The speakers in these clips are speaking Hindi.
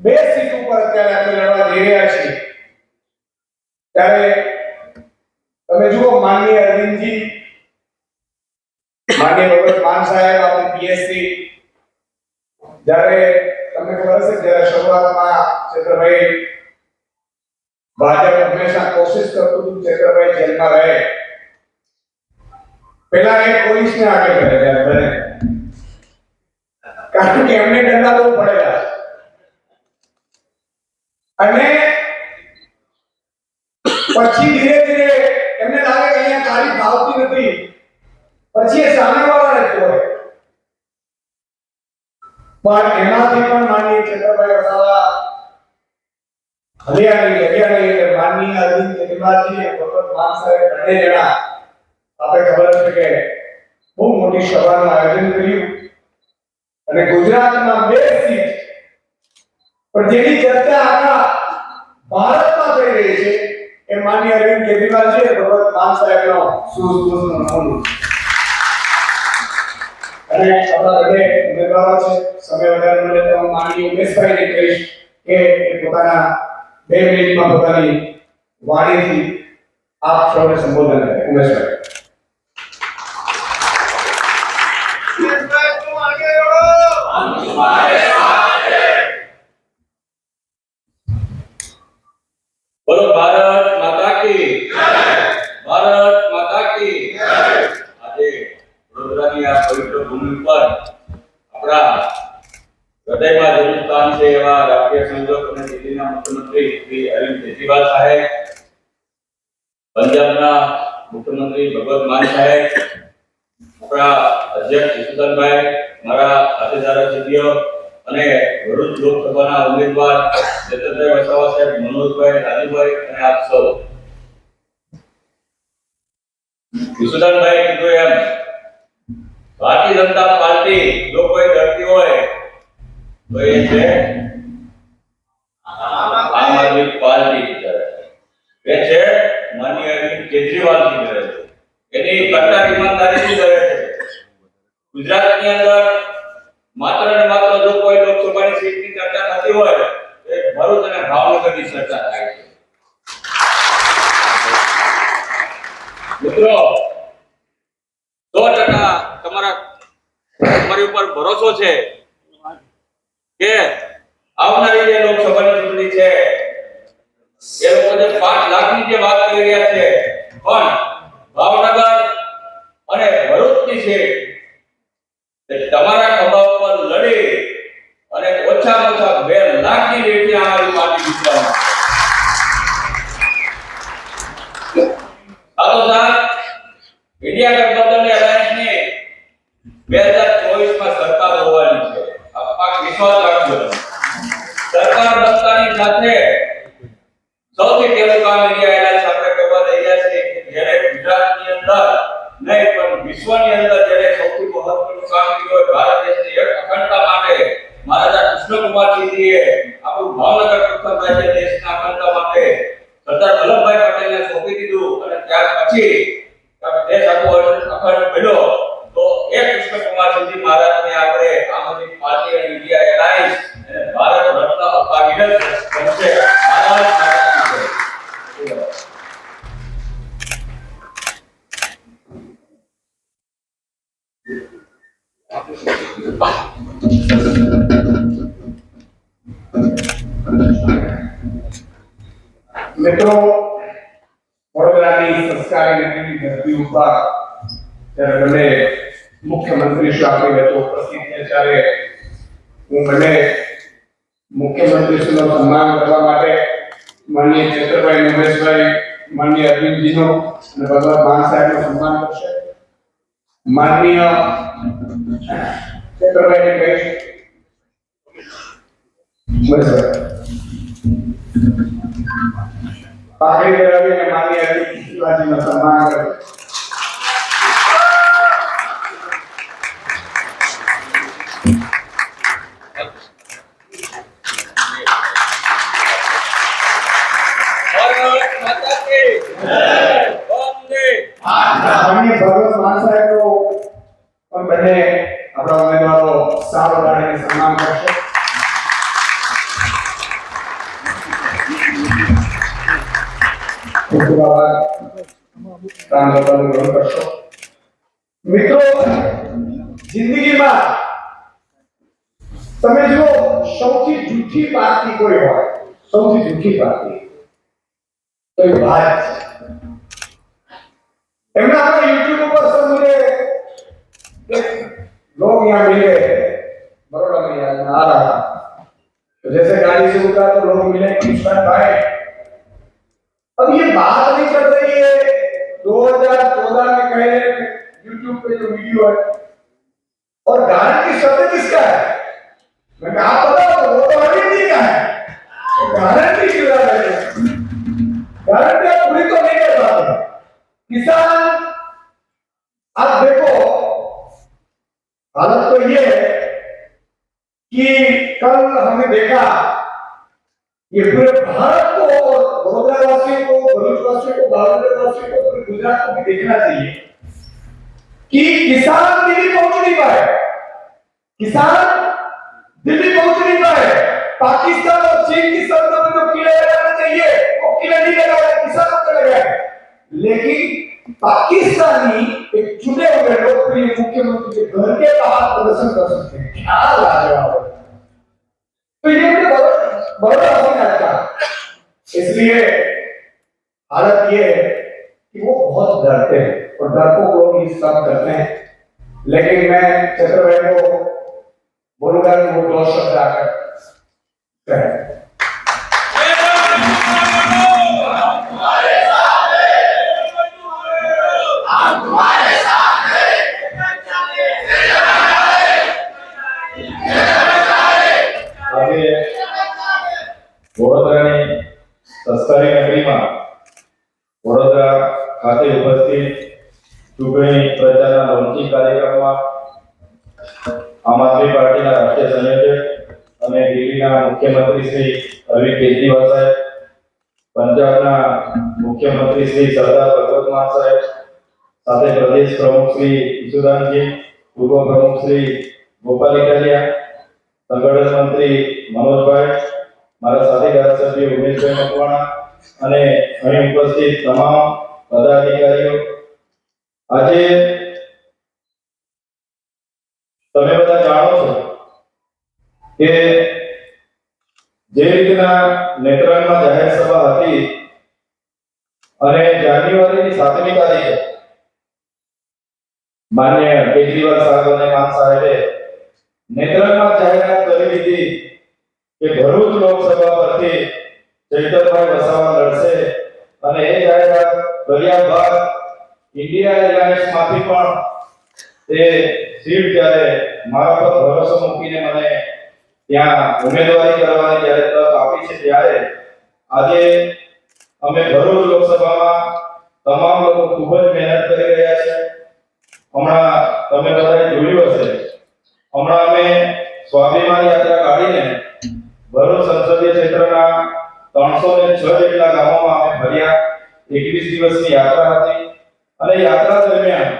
બે સીટ ઉપર અત્યારે આપણે લડવા જઈ રહ્યા છીએ ત્યારે તમે જુઓ માનનીય અરવિંદજી, માનનીય ભગત માન સાહેબ, આપણી પીએસસી, જ્યારે તમને ખબર હશે જ્યારે શરૂઆતમાં ચેતરભાઈ ભાજપ હંમેશા કોશિશ કરતું હતું ચેતરભાઈ જેલમાં રહે, પહેલા એ પોલીસને આગળ કરે ત્યારે બને, કારણ કે એમને દંડા તો પડેલા અને પછી ધીરે ધીરે એમને લાગે કે અહીંયા તારીફ આવતી નથી, પછી એ સામેવાળાને તોડે, પણ એમાંથી પણ માનનીય ચેતરભાઈ વસાવા હરિયાણી એટલે માનનીય અરવિંદ કેજરીવાલજી અને ભગત માન સાહેબ બંને જણા આપણે ખબર છે કે બહુ મોટી સભાનું આયોજન કર્યું અને ગુજરાતમાં બે સીટ પણ જેની ચર્ચા આખા ભારતમાં થઈ રહી છે એ માનનીય અરવિંદ કેજરીવાલજી અને ભગત માન સાહેબનો સુસ્પષ્ટ નમૂનો અને આપણા બંને ઉમેદવારો છે. સમય વધારે ન લેતા હું માનનીય ઉમેશભાઈને કહીશ કે પોતાના 2 મિનિટમાં પોતાની વાણીથી આપ સૌને સંબોધન કરે. ઉમેશભાઈ. બોલો ભારત માતા કી જય. ભારત માતા કી જય. આજે વડોદરાની આ પવિત્ર ભૂમિ પર આપણા હૃદયમાં જેનું સ્થાન છે એવા રાષ્ટ્રીય સંયોજક અને દિલ્હીના મુખ્યમંત્રી શ્રી અરવિંદ કેજરીવાલ સાહેબ, પંજાબના મુખ્યમંત્રી ભગવત માન સાહેબ, આપણા અધ્યક્ષ ઈશુદાનભાઈ, મારા સાથે ધારાસભ્ય અને ભરૂચ લોકસભાના ઉમેદવાર ચેતરભાઈ વસાવા સાહેબ, મનોજભાઈ, રાજુભાઈ અને આપ સૌ. ઈશુદાનભાઈ કીધું એમ ભારતીય જનતા પાર્ટી જો કોઈ ડરતી હોય તો એ છે આમ આદમી પાર્ટી એ છે માનનીય અરવિંદ કેજરીવાલજી કરે છે, એની કટ્ટર ઈમાનદારીથી કરે છે. ગુજરાતની અંદર માત્ર ને માત્ર જો કોઈ લોકસભાની સીટની ચર્ચા થતી હોય એ ભરૂચ અને ભાવનગરની ચર્ચા થાય છે. મિત્રો 100% તમારી ઉપર ભરોસો છે કે આવનારી જે લોકસભાની ચૂંટણી છે એ લોકો જે 5 લાખની જે વાત કરી રહ્યા છે પણ ભાવનગર અને ભરૂચની છે તમારા ખભા ઉપર લડી અને ઓછામાં ઓછા 2 લાખની લીડથી અમારી પાર્ટી જીતવામાં. સાથોસાથ ઇન્ડિયા ગઠબંધનની અલાયન્સની 2024માં સરકાર હોવાની છે. આપ વિશ્વાસ રાખજો. સરકાર બનતાની સાથે સૌથી પહેલું કામ ઇન્ડિયા એલાયન્સ આપણે કરવા જઈ રહ્યા છીએ કે જેને ગુજરાતની અંદર નહીં પણ વિશ્વની અંદર જેને સૌથી મહત્વનું કામ કર્યું હોય ભારત દેશની એક અખંડતા માટે મહારાજા કૃષ્ણકુમારજીએ આપણું ભાવનગર પ્રથમ રાજ્ય દેશના અખંડતા માટે સરદાર વલ્લભભાઈ પટેલને સોંપી દીધું અને ત્યાર પછી દેશ આખો અખંડ બન્યો તો એ કૃષ્ણકુમારજી મહારાજને આપણે આમ આદમી પાર્ટી અને ઇન્ડિયા એલાયન્સ અને ભારત રત્ન અપાવીને બનશે. ભારત માતા કી જય. મિત્રો, વડોદરાની સંસ્કારી નગરીની ધરતી ઉપર જ્યારે બંને મુખ્યમંત્રી શ્રી આપણી વચ્ચે ઉપસ્થિત છે ત્યારે હું બંને મુખ્યમંત્રીશ્રીનો સન્માન કરવા માટે માનનીય ચેતરભાઈ, ઉમેશભાઈ, માનનીય અરવિંદજીનો અને ભગવત માન સાહેબનો સન્માન કરશે. માનનીય ચેતરભાઈને કહીશ પાઘડી પહેરાવીને માનનીય અરવિંદ કેજરીવાલજીનો સન્માન કરે. માનનીય ભગવત માન સાહેબનો પણ બંને આપણા ઉમેદવારો સારો ગાડીને સન્માન કરશે. ખૂબ આભાર. રામ ગોપાલનું ગ્રહણ કરશો. મિત્રો, જિંદગીમાં તમે જો સૌથી જૂઠી પાર્ટી કોઈ હોય, સૌથી જૂઠી પાર્ટી તો એ ભાજપ છે. એમના આપણે YouTube पर सब मुझे लोग यहाँ मिले बड़ौदा में आज मैं आ रहा था, तो जैसे गाड़ी से उतरा तो लोग मिले कृष्ण भाई. अब ये बात नहीं चल रही है 2014 में कहे YouTube पे जो वीडियो है, और गारंटी शब्द किसका है? मैं कहा आप बताओ, वो तो अरविंद जी का है. गारंटी क्यों रहा है? गारंटी आप पूरी तो नहीं कर पाते. किसान, आप देखो हालत तो ये है कि कल हमने देखा ये पूरे भारत को, बड़ौदा वासियों को, भरूच वासियों को, भावनगर वासियों को, पूरे गुजरात को भी देखना चाहिए कि किसान दिल्ली पहुंच नहीं पाए. किसान दिल्ली पहुंच नहीं पाए. पाकिस्तान और चीन की सरहद में जो किले लगाना चाहिए वो किले नहीं लगाए, किसानों को लगाए. लेकिन पाकिस्तानी एक चुने हुए लोकप्रिय मुख्यमंत्री के घर के बाहर प्रदर्शन कर सकते हैं. क्या लाजवाब है. तो ये मुझे बड़ा समझ आता. इसलिए हालत ये है कि वो बहुत डरते हैं और डरपोक लोग ये सब करते हैं. लेकिन मैं चतुर भाई को बोलूंगा कि वो 2 शब्द आकर कहें. વડોદરાની સંસ્કારી નગરીમાં વડોદરા ખાતે ઉપસ્થિત ચૂંટણી પ્રચારના લોન્ચિંગ કાર્યક્રમમાં આમ આદમી પાર્ટીના રાષ્ટ્રીય સંયોજક અને દિલ્હીના મુખ્યમંત્રી શ્રી અરવિંદ કેજરીવાલ સાહેબ, પંજાબના મુખ્યમંત્રી શ્રી સરદાર ભગવત માન સાહેબ, સાથે પ્રદેશ પ્રમુખ શ્રી ઈસુદાનજી, પૂર્વ પ્રમુખ શ્રી ગોપાલ ઇટાલિયા, સંગઠન મંત્રી મનોજભાઈ, મારા સાથી ધારાસભ્ય ઉમેશભાઈ મકવાણા અને અહીં ઉપસ્થિત તમામ પદાધિકારીઓ, આજે તમે બધા જાણો છો કે જે રીતના નેત્રંગમાં જાહેર સભા હતી અને જાન્યુઆરીની 7મી તારીખે માન્ય કેજરીવાલ સાહેબ અને માન સાહેબે નેત્રંગમાં જાહેરાત કરી દીધી કે ભરૂચ લોકસભા પરથી ચૈતરભાઈ વસાવા લડશે અને એ જાહેરાત કર્યા બાદ ઇન્ડિયા એલાયન્સમાંથી પણ તે સીટ જ્યારે મારા પર ભરોસો મૂકીને મને ત્યાં ઉમેદવારી કરવાની જ્યારે તક આપી છે, ત્યારે આજે અમે ભરૂચ લોકસભામાં તમામ લોકો ખૂબ જ મહેનત કરી રહ્યા છે. હમણાં તમે બધાએ જોયું હશે, હમણાં અમે સ્વાભિમાન યાત્રા કાઢીને ભરૂચ સંસદીય ક્ષેત્રના 306 જેટલા ગામોમાં અમે ફર્યા. 21 દિવસની યાત્રા હતી અને યાત્રા દરમિયાન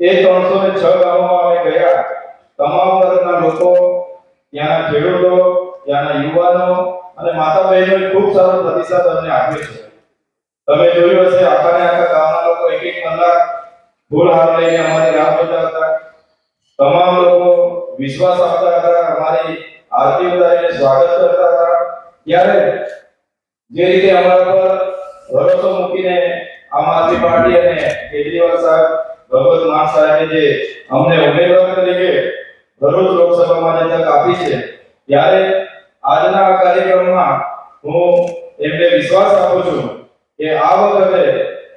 એ 306 ગામોમાં અમે ગયા. તમામ વર્ગના લોકો, ત્યાંના ખેડૂતો, ત્યાંના યુવાનો અને માતા બહેનોએ ખૂબ સારો પ્રતિસાદ અમને આપ્યો છે. તમે જોયું હશે, આખાને આખા ગામના લોકો 1 કલાક ફૂલહાર લઈને અમારી રાહ જોતા હતા. તમામ લોકો વિશ્વાસ આપતા હતા, અમારી આરતી ઉતારીને સ્વાગત કરતા હતા. ત્યારે જે રીતે અમારા પર ભરોસો મૂકીને આમ આદમી પાર્ટી અને કેજરીવાલ સાહેબ, ભગવત માન સાહેબે જે અમને ઉમેદવાર તરીકે ભરૂચ લોકસભામાં જે તક આપી છે, ત્યારે આજના આ કાર્યક્રમમાં હું એમને વિશ્વાસ આપું છું કે આ વખતે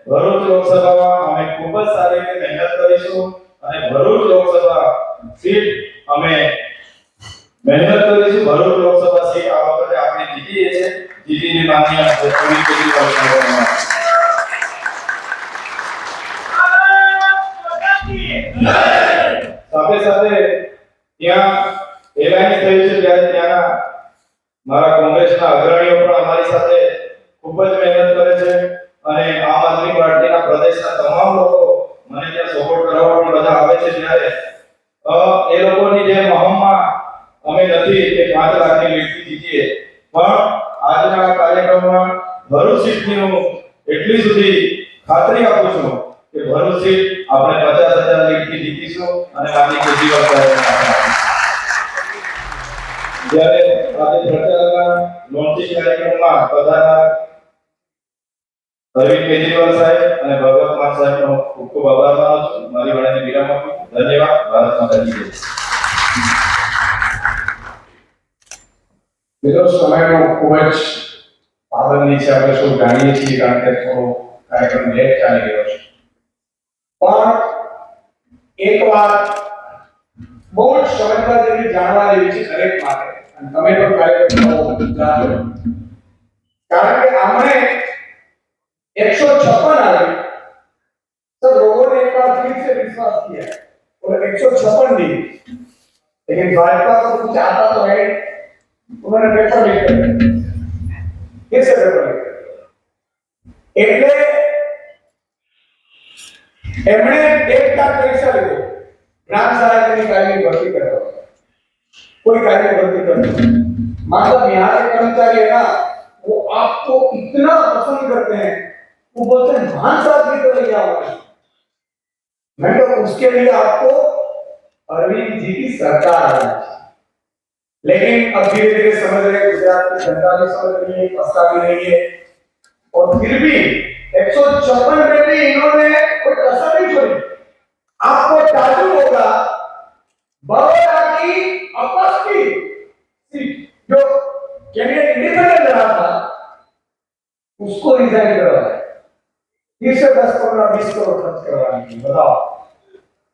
ભરૂચ લોકસભામાં અમે ખૂબ જ સારી રીતે મહેનત કરીશું અને ભરૂચ લોકસભા સીટ અમે મહેનત કરીશું. ભરૂચ લોકસભા સીટ આ વખતે આપણે જીતીએ છે. જીતીને માન્ય અરવિંદ કેજરીવાલ સાહેબ. સાથે સાથે ત્યાં એલાયન્સ થયું છે, ત્યારે ત્યાંના મારા કોંગ્રેસના અગ્રણીઓ પણ અમારી સાથે ખૂબ જ મહેનત કરે છે અને આમ આદમી પાર્ટીના પ્રદેશના તમામ લોકો મને ત્યાં સપોર્ટ કરવા પણ બધા આવે છે. ત્યારે એ લોકોની જે મહમમાં અમે નથી કે 5 લાખની લીડથી જીતીએ, પણ આજના કાર્યક્રમમાં ભરૂચ સીટનું એટલી સુધી ખાતરી આપું છું કે ભરૂચ સીટ આપણે 50,000 લીડથી જીતીશું અને માનનીય કેજરીવાલ સાહેબને આપણે જ્યારે આજે પ્રચારના લોન્ચિંગ કાર્યક્રમમાં પધારનાર અરવિંદ કેજરીવાલ સાહેબ અને ભગવત માન સાહેબનો ખૂબ ખૂબ આભાર માનું છું. મારી વાણીને વિરામ આપું. ધન્યવાદ. ભારત માતા કી જય. મિત્રો, સમયનો ખૂબ જ પાબંદી છે, આપણે શું જાણીએ છીએ, કારણ કે થોડો કાર્યક્રમ લેટ ચાલી રહ્યો છે. પણ એક વાત બહુ જ સમજવા જેવી, જાણવા જેવી છે દરેક માટે, અને તમે પણ કાર્યક્રમ જાણો, કારણ કે આપણે 156 આવી तो लोगों ने एक बार फिर से विश्वास किया और 156 दी, लेकिन भाजपा को कुछ आता तो है, उन्होंने पेपर लीक कर दिया. कैसे पेपर लीक कर दिया? એટલે એમણે 1 લાખ પૈસા લીધો ગ્રામ સહાયકની કાર્યની ભરતી કરવા, कोई कार्य भर्ती करते, मतलब यहाँ के कर्मचारी है ना, वो आपको इतना पसंद करते हैं, वो बोलते हैं मान साहब की तरह क्या होगा. मैं तो उसके लिए आपको अरविंद जी की सरकार आनी चाहिए. लेकिन अब धीरे धीरे समझ रहे गुजरात की जनता भी समझ रही है, पछता भी रही है, और फिर भी 156 में भी इन्होंने कोई कसर नहीं छोड़ी. आपको ताजुब होगा बड़ौदा की अपस्ती सीट जो कैंडिडेट इंडिपेंडेंट रहा था उसको रिजाइन करवाया, फिर से 10, 15, 20 करोड़ खर्च करवाने की. बताओ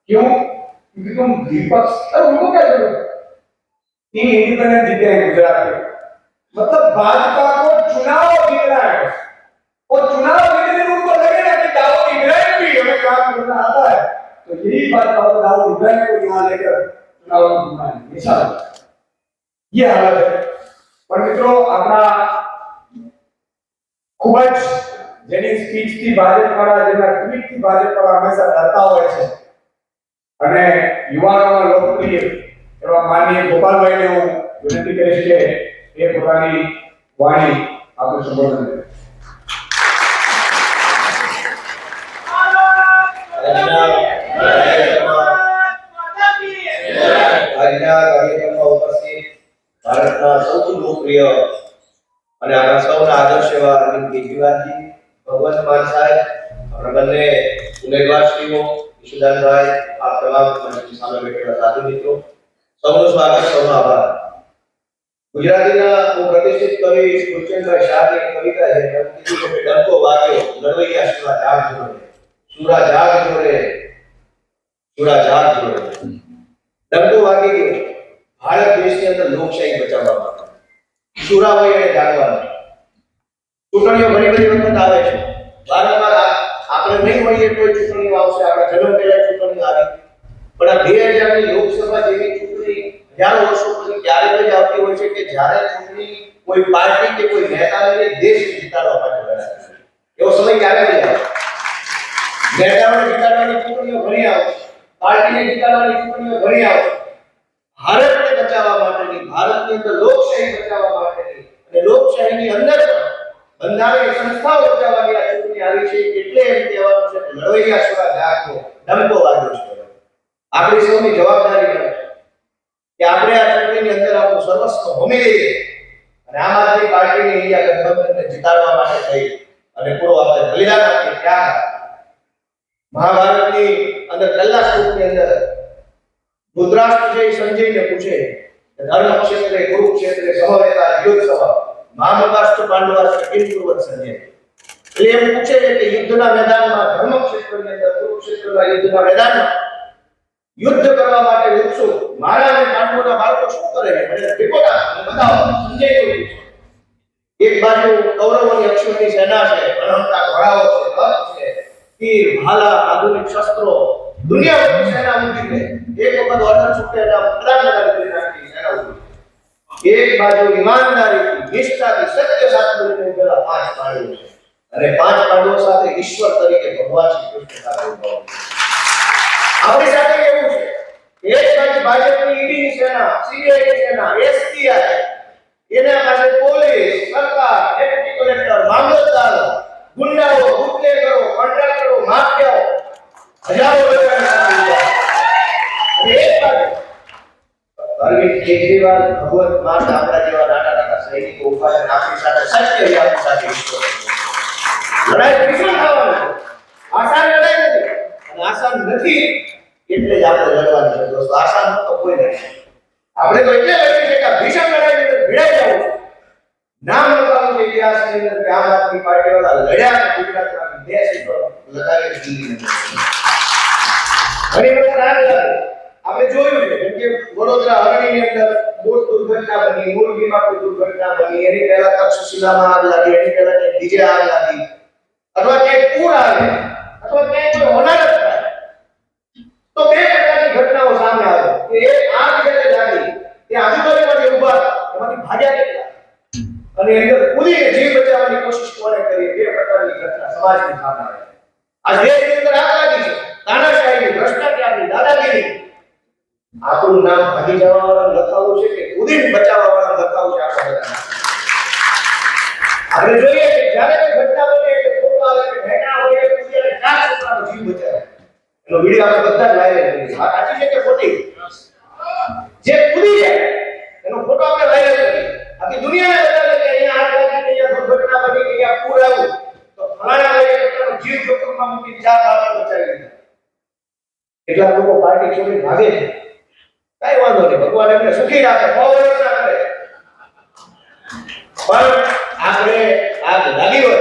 क्यों? क्योंकि तुम विपक्ष, अरे उनको क्या जरूरत है? 3 इंडिपेंडेंट जीते हैं गुजरात में, मतलब भाजपा को चुनाव जीतना है, और चुनाव जीतने में उनको लगेगा कि दाऊद इब्राहिम भी हमें काम करना आता है, तो यही बात दाऊद इब्राहिम को यहाँ लेकर चुनाव जीतना है. मिसाल ये हालत है. पर मित्रों, अपना खूब જ જેની સ્પીચથી ભાજપવાળા, જેના ટ્વીટથી ભાજપવાળા હંમેશા ડરતા હોય છે, અને યુવાનોમાં લોકપ્રિય એવા માનનીય ગોપાલભાઈને હું વિનંતી કરીશ કે એ પોતાની વાણી આપણે સંબોધન કરે. આજના કાર્યક્રમમાં ઉપસ્થિત ભારતના સૌથી લોકપ્રિય અને આપણા સૌના આદર્શ એવા અરવિંદ કેજરીવાલજી, ભગવત માન સાહેબ, આપણા બંને ઉમેદવારશ્રીઓ, ઈશુદાનભાઈ, આપ તમામ મંચની સામે બેઠેલા સાધુ મિત્રો, સૌનું સ્વાગત, સૌનો આભાર. ગુજરાતીના હું પ્રતિષ્ઠિત કવિ કુલચંદભાઈ શાહની કવિતા છે, એમ કીધું કે ડંકો વાગ્યો લડવૈયા સુરા જાગ જોડે, સુરા જાગ જોડે, સુરા જાગ જોડે. ડંકો વાગી ગયો ભારત દેશની અંદર લોકશાહી બચાવવા માટે. સુરા હોય એને જાગવાનું. ચૂંટણીઓ ઘણી બધી વખત આવે છે, વારંવાર આપણે નહીં મળીએ તો ચૂંટણીઓ આવશે, આપણા જન્મ પહેલા ચૂંટણી આવી, પણ આ 2000ની લોકસભા જેવી ચૂંટણી હજારો વર્ષો પછી ત્યારે જ આવતી હોય છે કે જ્યારે ચૂંટણી કોઈ પાર્ટી કે કોઈ નેતાને દેશ જીતાડવા માટે લડાય. એવો સમય ક્યારે નહીં આવે. નેતાઓને જીતાડવાની ચૂંટણીઓ ઘણી આવે, પાર્ટીને જીતાડવાની ચૂંટણીઓ ઘણી આવે. ભારતને બચાવવા માટેની, ભારતની અંદર લોકશાહી બચાવવા માટેની અને લોકશાહીની અંદર બંધારણીય સંસ્થાઓ બચાવવાની આ ચૂંટણી આવી છે. એટલે એમ કહેવાનું છે કે લડવૈયા સુરા જાગો, ડંકો વાગ્યો છે. આપણી સૌની જવાબદારી છે કે આપણે આ ચૂંટણીની અંદર આપણું સર્વસ્વ હોમી દઈએ અને આમ આદમી પાર્ટીની ઇન્ડિયા ગઠબંધનને જીતાડવા માટે થઈ અને પૂરો આપણે બલિદાન આપીએ. ત્યાં મહાભારતની અંદર પહેલા શ્લોકની અંદર ધૃતરાષ્ટ્ર જે સંજયને પૂછે ધર્મ ક્ષેત્રે કુરુક્ષેત્રે સમવેતા યુદ્ધસવ મહામકાષ્ટ પાંડવાસ્ત્ર કિમ કુર્વત સંજય. એટલે એમ પૂછે છે કે યુદ્ધના મેદાનમાં, ધર્મ ક્ષેત્રની અંદર, કુરુક્ષેત્રના યુદ્ધના મેદાનમાં યુદ્ધ કરવા માટે ઉત્સુક મારા અને પાંડવોના બાળકો શું કરે છે? મને રિપોર્ટ આપો, બતાવો. સંજય કહ્યું એક બાજુ કૌરવોની અક્ષરની સેના છે, અનંતા ઘોડાઓ છે, રથ છે, તીર, ભાલા, આધુનિક શસ્ત્રો, દુનિયાભરની સેના ઊભી છે. એક વખત ઓર્ડર છૂટે એટલે પ્રધાનમંત્રી કરી નાખી સેના ઊભી. એક બાજુ ઈમાનદારીથી, નિષ્ઠાથી, સત્ય સાથ બોલીને ઉભેલા 5 પાંડવો છે, અને 5 પાંડવો સાથે ઈશ્વર તરીકે ભગવાન શ્રી કૃષ્ણ સાથે ઉભા છે. આપણી સાથે કેવું છે? એક બાજુ ભાજપની ઈડીની સેના, સીબીઆઈની સેના, એસપીઆઈ, એના પાસે પોલીસ, સરકાર, ડેપ્યુટી કલેક્ટર, મામલતદાર, ગુંડાઓ, ભગવત માતા આપણા જેવા નાના નાના સૈનિકો ઉભા છે આપણી સાથે સત્ય છે આપણી સાથે ઈશ્વર છે. લડાઈ ભીષણ થવાની છે. આસાન લડાઈ નથી અને આસાન નથી એટલે જ આપણે લડવાની છે દોસ્તો. આસાન તો કોઈ નથી. આપણે તો એટલે લડી છે કે ભીષણ લડાઈ અંદર ભીડાઈ જવું છે. નામ લખાવું છે ઇતિહાસની અંદર કે આમ આદમી પાર્ટી વાળા લડ્યા ને ગુજરાતમાં 2 સીટો લગાવી દીધી. ઘણી વખત આગ લાગે. આપણે જોયું છે જેમ કે વડોદરા હરણીની અંદર બોટ દુર્ઘટના બની, મોરબીમાં કોઈ દુર્ઘટના બની, એની પહેલા તક્ષશિલામાં આગ લાગી, એની પહેલા કે ડીજે આગ લાગી, અથવા ક્યાંય પૂર આવે અથવા ક્યાંય કોઈ હોનારત થાય તો 2 પ્રકારની ઘટનાઓ સામે આવે કે એ આગ જ્યારે લાગી તે આજુબાજુમાં જે ઊભા એમાંથી ભાગ્યા કેટલા અને અંદર કૂદીને જીવ બચાવવાની કોશિશ કોણે કરી. 2 પ્રકારની ઘટના સમાજની સામે આવે. આ દેશની અંદર આગ લાગી છે તાનાશાહી, ભ્રષ્ટાચારની, દાદાગીરી. આપણું નામ ભાગી જવા વાળા લખાવું છે કે કૂદીને બચાવવા વાળા લખાવું છે આપણા બધાના. આપણે જોઈએ કે જ્યારે કોઈ ઘટના બને એટલે ફોટો આવે કે ઘટના હોય કે કૂદીને 4 છોકરાનો જીવ બચાવે. એનો વિડિયો આપણે બધા જ વાયરલ કરીએ. આ સાચી છે કે ખોટી? જે કૂદી જાય એનો ફોટો આપણે વાયરલ કરીએ. આખી દુનિયાને બતાવે કે અહીંયા આગ લાગી, અહીંયા દુર્ઘટના બની, અહીંયા પૂર આવ્યું તો ફલાણા ભાઈએ પોતાનો જીવ જોખમમાં મૂકી 4 બાળકો બચાવી લીધા. કેટલાક લોકો પાર્ટી છોડીને ભાગે છે. કઈ વાંધો નહીં, ભગવાન એમને સુખી રાખે, બહુ વર્ષા કરે. પણ આપણે આગ લાગી હોય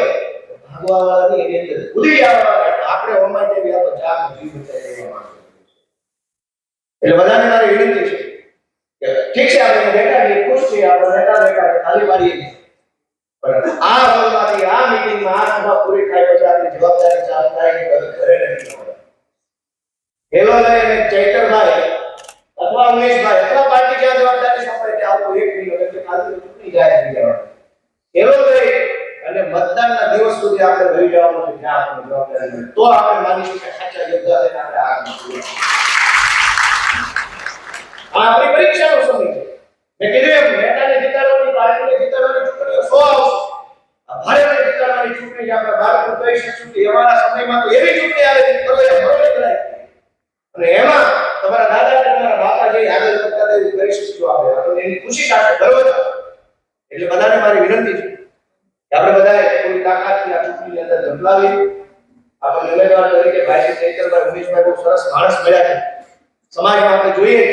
ભાગવા વાળા નહીં, એની અંદર કૂદી આવવા આપણે ઓમાં જેવી આ તો 4 જીવ બચાવી લેવા માંગે. એટલે બધાને મારી વિનંતી છે કે ઠીક છે આપણે બેઠા છીએ, ખુશ છીએ, આપણે બેઠા તાલી મારીએ છીએ, પણ આ હોલમાંથી આ મીટિંગમાં આ સભા પૂરી થાય પછી આપણી જવાબદારી ચાલુ થાય કે ઘરે નથી આવવાનું. હેલોને અને ચૈતરભાઈ અથવા ઉમેશભાઈ અથવા પાર્ટી જ્યાં જવાબદારી સોંપે તે આવું એક મિનિટ એટલે કાલે ચૂંટણી જાહેર થઈ જવાની. હેલો ભાઈ અને મતદાનના દિવસ સુધી આપણે રહી જવાનું છે જ્યાં આપણે જવાબદારી હોય. તો આપણે માનીશું કે સાચા યોદ્ધા થઈને આપણે આગળ વધીએ. આ આપણી પરીક્ષાનો સમય છે. મેં કીધું એમ નેતાને જીતાડવાની, પાર્ટીને જીતાડવાની ચૂંટણીઓ 100 આવશે. આ ભારતને જીતાડવાની ચૂંટણી આપણે ભારતનું કહી શકશું કે અમારા સમયમાં તો એવી ચૂંટણી આવે છે કરો એ ભરોસે કરાય. અને એમાં તમારા દાદા અને તમારા બાપા જે આગળ કરતા તે કરી શકશું આપણે. આપણે એની ખુશી સાથે ગર્વ થાય. એટલે બધાને મારી વિનંતી છે કે આપણે બધાએ થોડી તાકાતથી આ ચૂંટણીની અંદર ઝંપલાવી. આપણે ઉમેદવાર તરીકે ભાઈ ચૈતરભાઈ ઉમેશભાઈ બહુ સરસ માણસ મળ્યા છે. સમાજમાં આપણે જોઈએ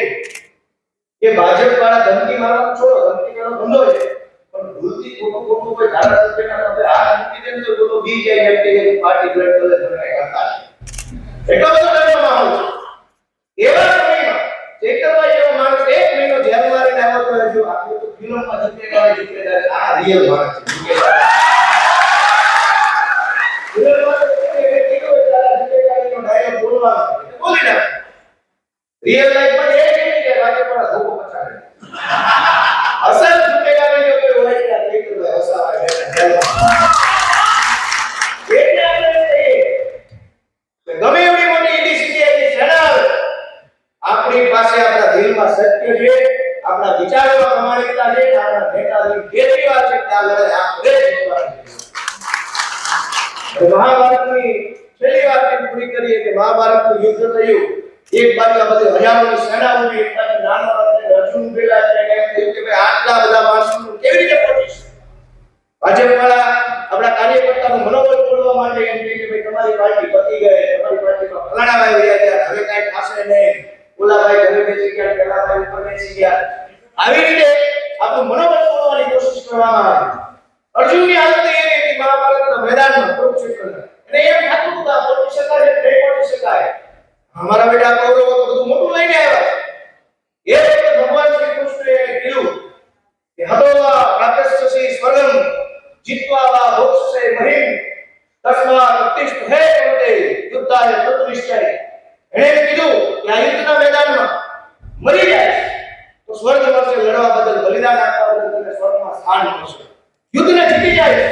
કે ભાજપ વાળા ધમકી મારવાનું છોડો, ધમકી મારવાનો ધંધો છે, પણ ભૂલથી ખોટું કોઈ ધારાસભ્યના તમે આ ધમકી દેને તો બોલો બી જાય એમ કે પાર્ટી જોઈન કરે તમે કરતા એટલો બધો ડરનો માહોલ છે. એવા સમયમાં ચૈતરભાઈ જેવો માણસ 1 મહિનો જેલમાં રહીને આવ્યો તો હજુ આપણે તો ફિલ્મમાં જુકેદાર આ રિયલ માણસ છે. ફિલ્મમાં તો એ કીધું તારા જુકેદારનો ડાયલોગ બોલવાનો બોલી નાખ. રિયલ લાઈફમાં એ નહીં કે રાજ્યપાલ ધોકો પછાડે. અસલ જુકેદાર જો કોઈ હોય કે ચૈતરભાઈ હસાવા જેલમાં. એટલે આપણે ગમે એવડી મોટી ઇનિશિયેટિવ સેના આપણી પાસે આપણા દિલમાં સત્ય છે, આપણા વિચારોમાં પ્રમાણિકતા છે, આપણા નેતાની કેજરીવાલ છે કે આ લડાઈ આપણે જીતવાની છે. મહાભારતની છેલ્લી વાત પૂરી કરીએ કે મહાભારતનું યુદ્ધ થયું. એક બાજુ આ બધી હજારોની સેના ઉભી, એક બાજુ નાનો અર્જુન ઉભેલા છે કે કહ્યું કે ભાઈ આટલા બધા માણસોનું કેવી રીતે પહોંચીશું. ભાજપવાળા આપણા કાર્યકર્તાનું મનોબળ તોડવા માટે એમ કહે કે ભાઈ તમારી પાર્ટી પતી ગઈ, તમારી પાર્ટીમાં ફલાણાભાઈ વયા ગયા, હવે કાંઈ થશે નહીં, ઓલાભાઈ ઘરે બેસી ગયા, પેલાભાઈ ઉપર બેસી ગયા. આવી રીતે આપણું મનોબળ તોડવાની કોશિશ કરવામાં આવી. અર્જુનની હાલત એ હતી મહાભારતના મેદાનમાં કુરુક્ષેત્રમાં, અને એમ થતું હતું આ પહોંચી શકાય કે નહીં પહોંચી શકાય. અમારા બેટા કૌરવો તો બધું મોટું લઈને આવ્યા. એ વખતે ભગવાન શ્રી કૃષ્ણએ કીધું કે હતોવા પ્રાપ્તસ્ય સ્વર્ગમ જીત્વા વા મોક્ષસે મહિમ તસ્માત ઉત્તિષ્ઠ હે કૌરવે યુદ્ધાય તત્નિશ્ચય. એણે કીધું કે આ યુદ્ધના મેદાનમાં મરી જાય તો સ્વર્ગ મળશે, લડવા બદલ બલિદાન આપવા બદલ તમને સ્વર્ગમાં સ્થાન મળશે. યુદ્ધને જીતી જાય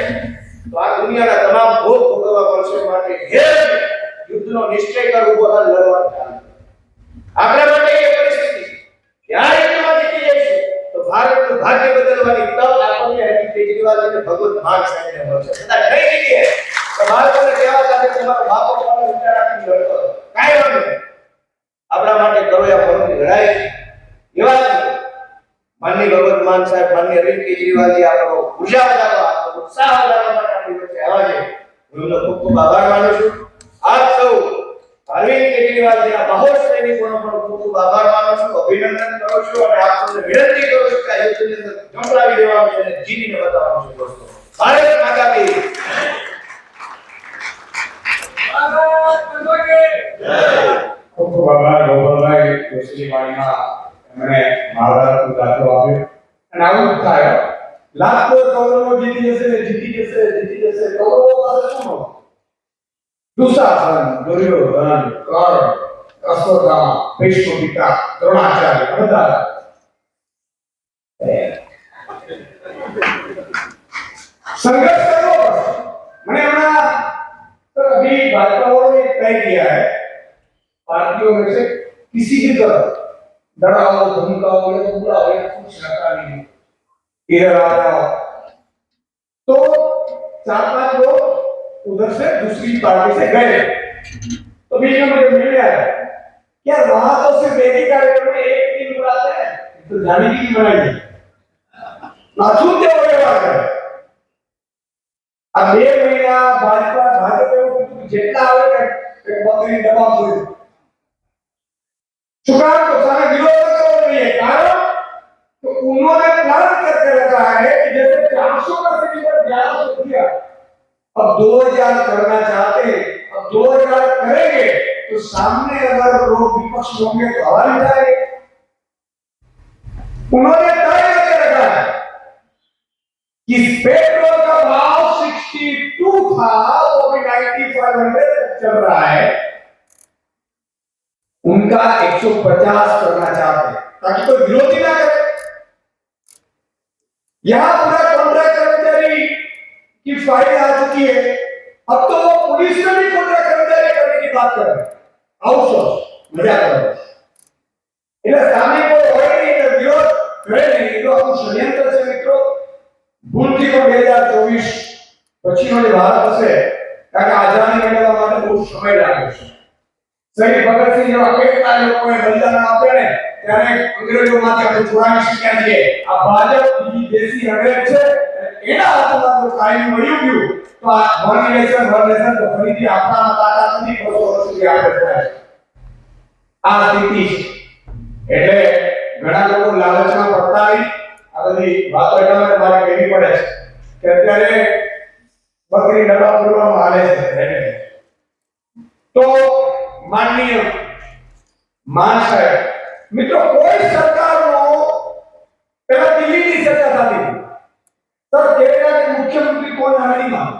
તો આ દુનિયાના તમામ ભોગ ભોગવવા મળશે. માટે હે યુદ્ધનો નિશ્ચય કર, ઉભો થા, લડવા ચાલ. આપણા માટે એ પરિસ્થિતિ જ્યારે યુદ્ધમાં જીતી જઈશું તો ભારતનું ભાગ્ય બદલવાની તક આપણને હતી કેજરીવાલજીને ભગવત માન સાહેબને મળશે. કદાચ નહીં જીતીએ તો બાળકોને કહેવા સાથે તમારા બાપો તમારો વિચાર આપીને લડતો કાંઈ વાંધો નહીં. આપણા માટે કરો યા મરણની લડાઈ. એવા માનની ભગવત માન સાહેબ, માનની અરવિંદ કેજરીવાલજી આપણો ઉર્જા વધારવા, આપણો ઉત્સાહ વધારવા માટે આપણી વચ્ચે આવ્યા છે. હું એમનો ખૂબ ખૂબ આભાર માનું છું. આપ સૌ અરવિંદ કેજરીવાલજીના બહોળ સૈનિકોનો પણ ખૂબ ખૂબ આભાર માનું છું, અભિનંદન કરું છું અને આપ સૌને વિનંતી કરું છું કે આ યુદ્ધની અંદર જોડાવી દેવાનું છે અને જીતીને બતાવવાનું છે દોસ્તો. ભારત માતા કી ખૂબ ખૂબ આભાર ગોપાલભાઈ જોશીની વાણીમાં એમણે મહાભારતનું દાખલો આપ્યો અને આવું જ થાય. લાખો કૌરવો જીતી જશે કૌરવો પાસે શું હતું? દુશાસન, દુર્યોધન, કર્ણ, અશ્વત્થામા, ભીષ્મ પિતા, દ્રોણાચાર્ય બધા संघर्ष करना पड़ता। मैंने अपना तो अभी भाजपा वालों ने तय किया है पार्टियों में से किसी की तरफ डराओ धमकाओ या तो बुरा हो या कुछ रखा नहीं इधर आ जाओ तो 4-5 लोग उधर से दूसरी पार्टी से गए तो बीच में मुझे मिल गया क्या वहां तो सिर्फ एक ही कार्यक्रम में एक दिन बुलाते हैं तो जाने की बनाई नाचूं क्या हो गया अब 2 महीना भाजपा જેટલા આવે કે બકરી દબા હોય चुनाव को सारा विरोध करना चाहिए कारण तो उन्होंने प्लान करके रखा है कि जैसे 400 का सिलेंडर 1100 दिया अब 2000 करना चाहते हैं अब 2000 करेंगे तो सामने अगर लोग विपक्ष होंगे तो हवा नहीं जाएगी उन्होंने तय करके रखा है कि पेट्रोल का भाव 62 था वो भी 9500 चल रहा है उनका 150 करना चाहते हैं ताकि कोई विरोधी ना करे यहां पूरा कॉन्ट्रैक्ट कर्मचारी की फाइल आ चुकी है अब तो वो पुलिस में भी कॉन्ट्रैक्ट कर्मचारी करने की बात कर रहे हैं आउटसोर्स मजाक कर रहे हैं એટલે સામે કોઈ હોય નહીં તો વિરોધ કરે નહીં એટલો આખું ષડયંત્ર છે મિત્રો ભૂલથી પણ 2024 પછીનો જે ભારત હશે કારણ કે આઝાદી મેળવવા માટે બહુ સમય લાગે છે શહીદ ભગતસિંહ જેવા કેટલા લોકોએ બલિદાન આપ્યા ને ત્યારે અંગ્રેજોમાંથી આપણે છોડાવી શક્યા છીએ આ ભાજપ બીજી દેશી અંગ્રેજ છે એના હાથમાં જો કાયમ મળ્યું ગયું તો આ વર્નેશન તો ફરીથી આપણામાં તાકાત નથી 200 વર્ષ સુધી આગળ થાય આ સ્થિતિ છે એટલે ઘણા લોકો લાલચમાં પડતા નહીં આ બધી વાતો એટલા માટે મારે કહેવી પડે છે કે અત્યારે બકરી ડબ્બા પૂરવામાં આવે છે તો માનનીય માન સાહેબ મિત્રો કોઈ સરકારનો પહેલા દિલ્હીની સરકાર હતી સર કેરળના મુખ્યમંત્રી કોણ નથી માં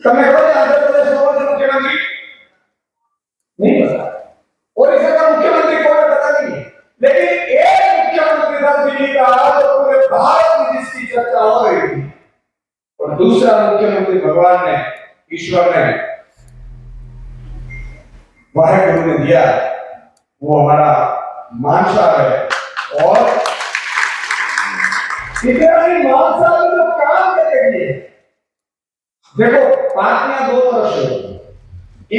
તમને ખબર છે આંધ્ર પ્રદેશનો મુખ્યમંત્રી नहीं पता ओडिशा का मुख्यमंत्री कौन है पता नहीं लेकिन एक मुख्यमंत्री था दिल्ली का तो पूरे भारत में जिसकी चर्चा हो रही थी और दूसरा मुख्यमंत्री भगवान ने ईश्वर ने वाहेगुरु ने दिया वो हमारा मान साहब है और इतना ही मान साहब ने काम करेंगे देखो पार्टियां 2 तरह से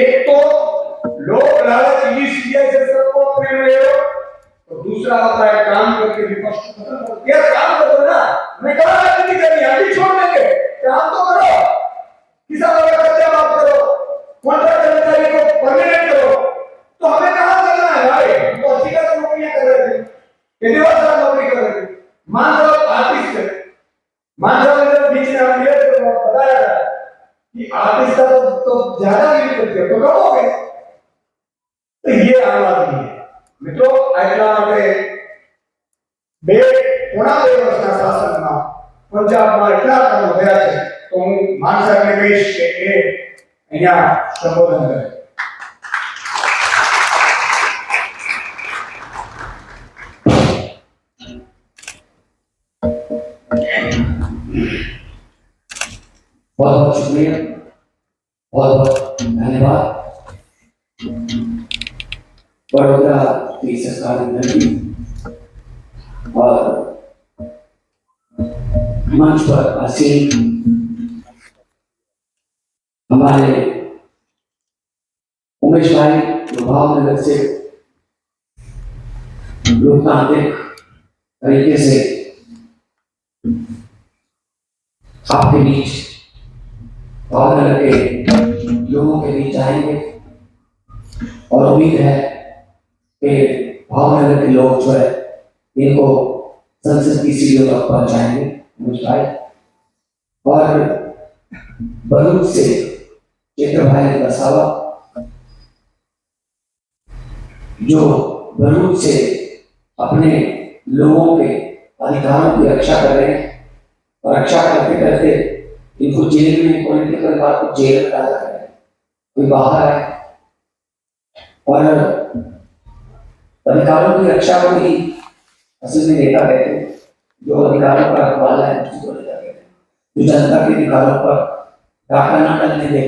एक तो लोग लालच इंग्लिश मीडिया से सबको अपने में ले लो तो दूसरा होता है काम करके विपक्ष को खत्म करो यार काम करो ना मैं कहा राजनीति करनी है अभी छोड़ देंगे काम तो करो किसान वाला कर्जा माफ करो कॉन्ट्रैक्ट कर्मचारी को परमानेंट करो तो हमें कहां करना है भाई तो अच्छी का नौकरियां कर रहे थे केजरीवाल साहब नौकरी कर रहे थे मान लो आर्टिस्ट है मान लो बीच में हम ये बताया था कि आर्टिस्ट का तो ज्यादा नहीं करते तो कब हो गए तो ये आवाज नहीं है मित्रों आटला માટે 2.5 વર્ષના શાસનમાં પંજાબમાં એટલા કામ થયા છે તો હું માન સાહેબને કહીશ કે એ અહીંયા સંબોધન કરે बहुत बहुत शुक्रिया बहुत बहुत धन्यवाद बड़ौदा की सरकारी नदी और मंच पर आसीन हमारे उमेश भाई जो भावनगर से लोकतांत्रिक तरीके से आपके बीच भावनगर के लोगों के बीच आएंगे और उम्मीद है कि भावनगर के लोग जो है इनको संसद की सीढ़ियों तक पहुंचाएंगे मुझ भाई। और भरूच से चित्र भाई वसावा जो भरूच से अपने लोगों के अधिकारों की रक्षा कर रहे हैं और रक्षा करते करते इनको जेल में पॉलिटिकल बात को जेल में डाला है, कोई बाहर है और अधिकारों की रक्षा को ही असल में नेता कहते हैं। जो अधिकारों का रखवाला है उसी को नेता कहते हैं। जो जनता के अधिकारों पर डाका न डालने दे,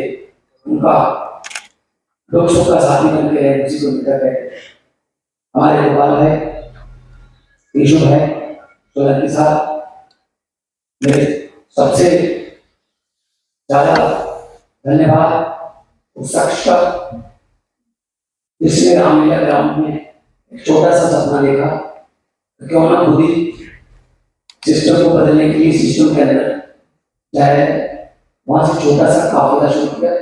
उनका दुख सुख का साथी बन के रहे, उसी को नेता कहते हैं। हमारे गोपाल है, यीशु है, सोलंकी साहब मेरे सबसे ज्यादा धन्यवाद उस शख्स का जिसने रामलीला ग्राउंड में एक छोटा सा सपना देखा, तो क्यों ना खुद ही सिस्टम को बदलने के लिए सिस्टम के अंदर जाए, वहां से छोटा सा काफिला शुरू किया।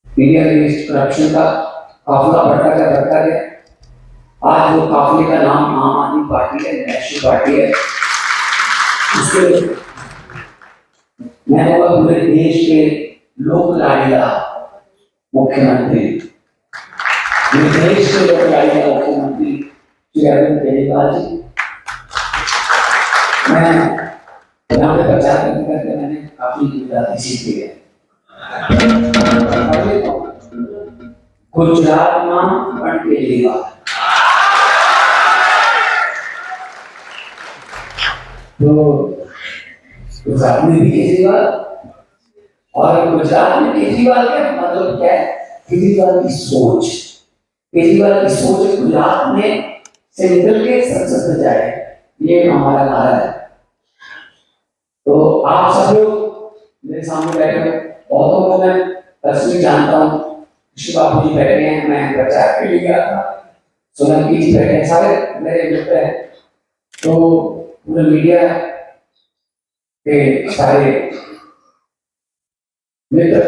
इंडिया अगेंस्ट करप्शन का काफिला बढ़ता गया। आज वो काफिले का नाम आम आदमी पार्टी है, नेशनल पार्टी है। उसके मैं पूरे देश के लोक लाडला मुख्यमंत्री, देश के लोक लाडला मुख्यमंत्री श्री अरविंद केजरीवाल जी, मैं यहाँ पे प्रचार करते मैंने काफी गुजराती सीखी है। गुजरात में पण केजरीवाल तो गुजरात में भी केजरीवाल और गुजरात में केजरीवाल का मतलब क्या है? केजरीवाल की सोच गुजरात में से निकल के संसद में जाए, ये हमारा नारा है। तो आप सब लोग मेरे सामने बैठे हो, बहुतों को मैं पर्सनली जानता हूँ। ऋषि बाबू जी बैठे हैं, मैं प्रचार के लिए गया था, सोलंकी जी बैठे हैं, सारे मेरे मित्र हैं। तो पूरे मीडिया के सारे मित्र,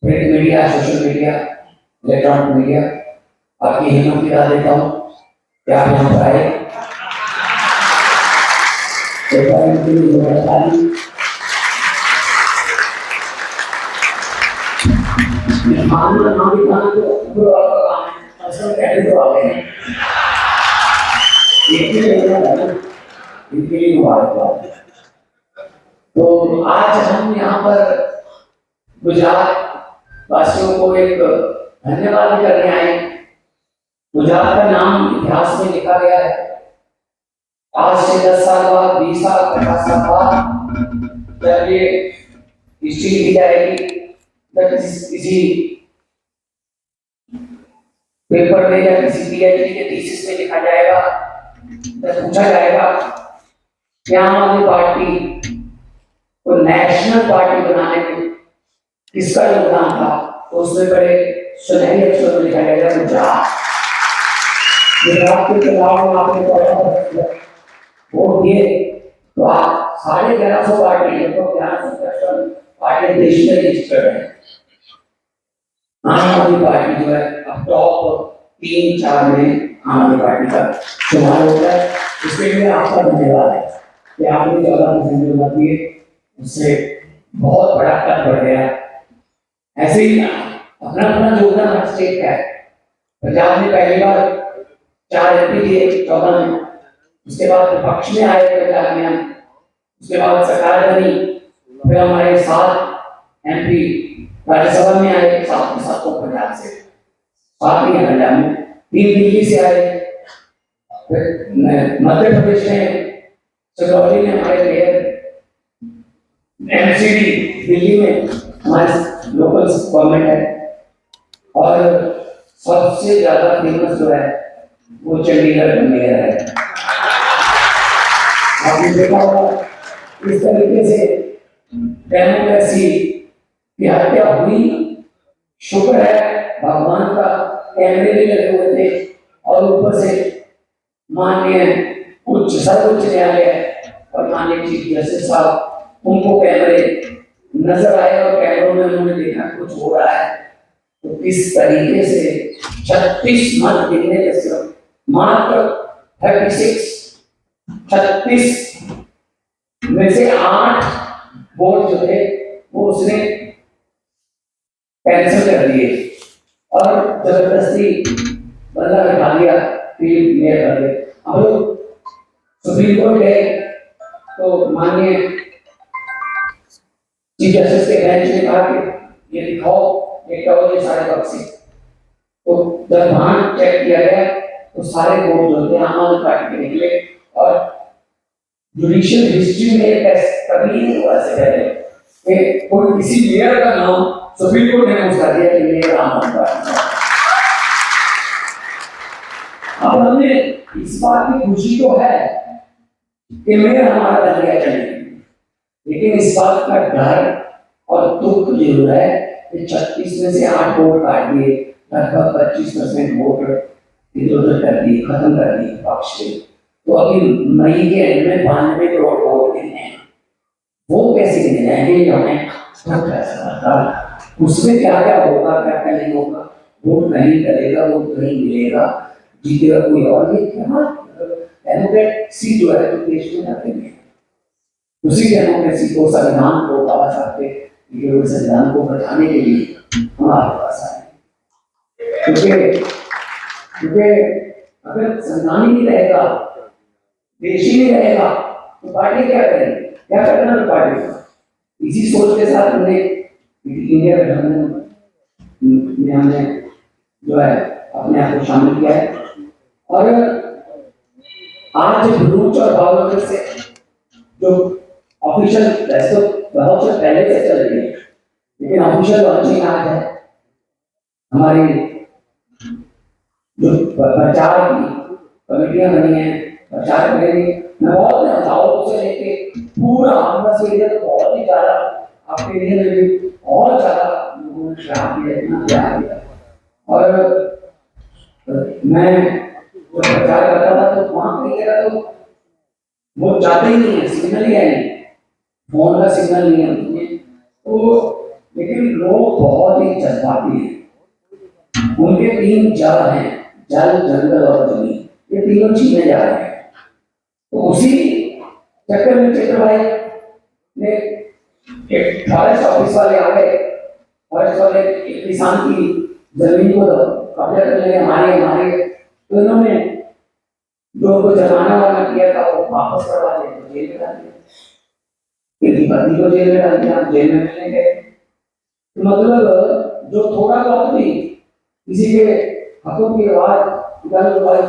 print media, social media, electronic media, आपकी हिम्मत गिरा देता हूँ कि आप यहाँ पर आए। तो आज हम यहाँ पर गुजरात वासियों को एक धन्यवाद करने आए। गुजरात का नाम इतिहास में लिखा गया है। आज से 10 साल बाद, 20 साल, 50 साल बाद जब ये हिस्ट्री लिखी जाएगी, जब किसी पेपर में या किसी पीएचडी के थीसिस में लिखा जाएगा, जब पूछा जाएगा कि आम आदमी पार्टी को नेशनल पार्टी बनाने में किसका योगदान था, तो उसमें बड़े सुनहरे अक्षरों में लिखा जाएगा गुजरात। गुजरात के चुनाव में आपने वोट दिए तो आप 1150 पार्टी तो 1150 पार्टी देश में रजिस्टर्ड है। आम आदमी पार्टी जो है अब टॉप 3-4 में आम आदमी पार्टी का चुनाव होता है। इसके लिए आपका धन्यवाद है कि आपने 14% मत दिए, उससे बहुत बड़ा कद बढ़ गया। ऐसे ही अपना अपना योगदान हर स्टेट का है। पंजाब में पहली बार 4 MP दिए 14 में, उसके बाद विपक्ष में आए पंजाब में हम, उसके बाद सरकार बनी, फिर हमारे 7 MP राज्यसभा में आए, 7 के 7 पंजाब से, 7 ही पंजाब में, 3 दिल्ली से आए, फिर मध्य प्रदेश में सिरौली में हमारे मेयर, MCD दिल्ली में हमारे लोकल गवर्नमेंट है, और सबसे ज्यादा फेमस जो है वो चंडीगढ़ में मेयर है। आपने देखा होगा इस तरीके से डेमोक्रेसी की हत्या हुई। शुक्र है भगवान का कैमरे भी लगे हुए थे और ऊपर से माननीय सर्वोच्च न्यायालय और माननीय चीफ जस्टिस साहब उनको कैमरे नजर आए और कैमरों में उन्होंने देखा कुछ हो रहा है, तो किस तरीके से 36 मत गिनने के सिर्फ मात्र 36 में से 8 वोट जो थे वो उसने कैंसिल कर दिए और जबरदस्ती बदला हटा दिया, फिर मेयर कर दिए। अब लोग सुप्रीम कोर्ट गए तो माननीय चीफ जस्टिस के बेंच ने कहा कि ये दिखाओ ये क्या हो, ये सारे बक्से। तो जब वहां चेक किया गया तो सारे वोट जो थे आम आदमी पार्टी के निकले और जुडिशियल हिस्ट्री में एक कभी नहीं हुआ से पहले कि कोई किसी मेयर का नाम सुप्रीम कोर्ट ने अनाउंस कर दिया कि मेयर आम आदमी पार्टी का। अब हमने इस बात की खुशी तो है कि मेयर हमारा बन गया चले, लेकिन इस बात का डर और दुख जरूर है कि 36 में से 8 वोट काट दिए, लगभग 25% वोट इधर उधर कर दिए, खत्म कर दिए पक्ष से। तो अभी मई के एंड में 92 करोड़ वोट गिने हैं, वो कैसे गिने जाएंगे हमें तो फैसला था। उसमें क्या क्या होगा क्या क्या नहीं होगा, वोट कहीं करेगा वोट कहीं मिलेगा, जीतेगा कोई और, ये क्या डेमोक्रेसी जो है तो देश में जाते हैं उसी डेमोक्रेसी को संविधान को पावा चाहते हैं, संविधान को बचाने के लिए हमारे पास आए, क्योंकि अगर संविधान ही नहीं रहेगा, देश ही नहीं रहेगा तो पार्टी क्या करेगी, क्या करना है पार्टी को। इसी सोच के साथ हमने इंडिया गठबंधन में हमने जो है अपने आप को शामिल किया है और आज भरूच और भावनगर से जो ऑफिशियल वैसे बहुत से पहले से चल रही है, लेकिन ऑफिशियल लॉन्चिंग आज है हमारी जो प्रचार की कमेटियां बनी है, प्रचार करेंगे। मैं बहुत नेताओं से लेके पूरा आंध्र से लेकर बहुत ही ज्यादा आपके लिए भी बहुत ज्यादा लोगों ने श्राप दिया, इतना प्यार दिया। और मैं जब प्रचार करता था तो वहां पे क्या तो वो जाते ही नहीं है, सिग्नल ही है नहीं, फोन का सिग्नल नहीं है तो, लेकिन लोग बहुत ही जज्बाती हैं। उनके 3 जल हैं, जल जंगल और जमीन, ये तीनों चीजें जा रहे हैं। तो उसी चक्कर में चित्र भाई ने एक फॉरेस्ट ऑफिस वाले आ गए, फॉरेस्ट वाले एक किसान की जमीन को कब्जा कर लेंगे, हमारे तो इन्होंने जो उनको जमाना वाला किया था वो वापस करवा दिया, तो जेल में डाल दिया, किसी पत्नी को जेल में डाल दिया, जेल में मिलने गए। तो मतलब जो थोड़ा बहुत भी किसी के हकों की आवाज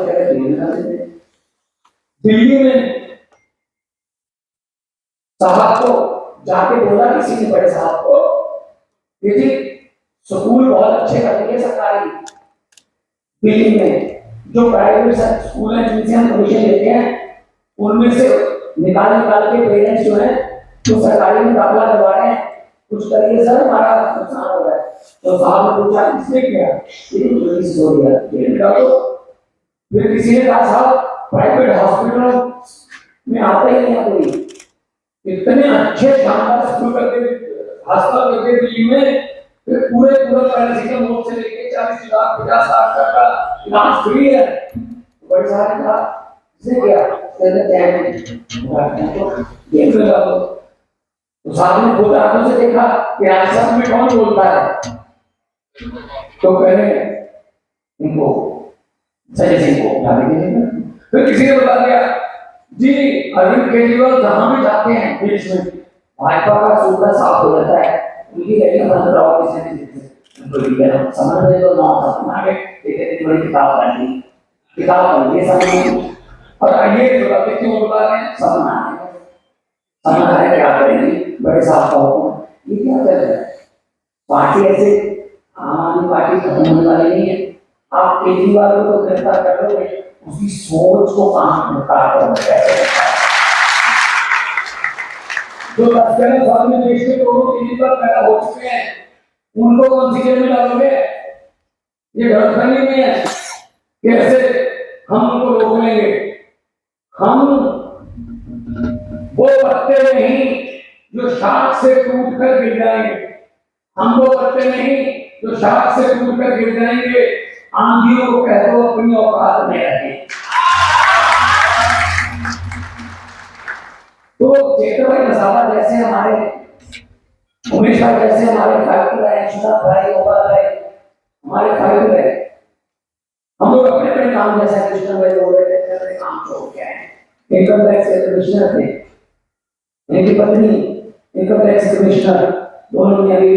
जेल में डाल देते। दिल्ली में साहब को जाके बोला किसी ने, बड़े साहब को, कि स्कूल बहुत अच्छे करेंगे सरकारी, दिल्ली में जो प्राइवेट स्कूल हैं जिनसे हम कमीशन लेते हैं उनमें से निकाल के पेरेंट्स जो है तो सरकारी में दाखिला करवा रहे हैं, कुछ करिए सर, हमारा नुकसान हो रहा है। तो साहब ने पूछा किसने किया, पुलिस हो गया, जेल डालो। फिर किसी ने कहा साहब प्राइवेट हॉस्पिटलों में आता ही नहीं कोई, इतने अच्छे शानदार स्कूल करके अस्पताल करके दिल्ली में, फिर पूरे पैरासिटामोल से लेके 40 लाख 50 लाख तक का इलाज फ्री है। बड़े साहब ने कहा इसने क्या, जेल में डालो। तो साहब ने खुद आंखों से देखा कि राजस्थान में कौन बोलता है, तो कह रहे इनको संजय सिंह को उठा देंगे। फिर किसी ने बता दिया जी अरविंद केजरीवाल जहां भी जाते हैं देश में भाजपा का सूखा साफ हो जाता है, उनकी गलियां बंद कराओ किसी ने समझ रहे तो ना एक बड़ी किताब पढ़ ली समझ, और ये क्यों बोला है समझ आए क्या करेंगे बड़े साहब का हुक्म, ये क्या कर रहे हैं। पार्टी ऐसे आम आदमी पार्टी खत्म होने वाली नहीं है। आप केजरीवाल को तो गिरफ्तार कर लोगे, उसकी सोच को काम जो देश में दोनों केजरीवाल पैदा हो चुके हैं उनको कौन सी जेल में डालोगे, ये गलतफहमी में है। कैसे हम उनको रोक लेंगे, हम वो पत्ते नहीं जो शाख से टूटकर गिर जाएंगे, हम वो पत्ते नहीं जो शाख से टूटकर गिर जाएंगे। आंधियों को कह दो अपनी औकात में रखें। तो चेतन भाई वसावा जैसे हमारे, उमेश भाई जैसे हमारे फाइटर है, शुदा भाई, गोपाल भाई हमारे फाइटर है। हम लोग अपने अपने काम, जैसा कृष्ण भाई बोल रहे थे, अपने काम छोड़ के आए। इनकम टैक्स के कमिश्नर थे, इनकी पत्नी इनकम टैक्स कमिश्नर, दोनों ने अभी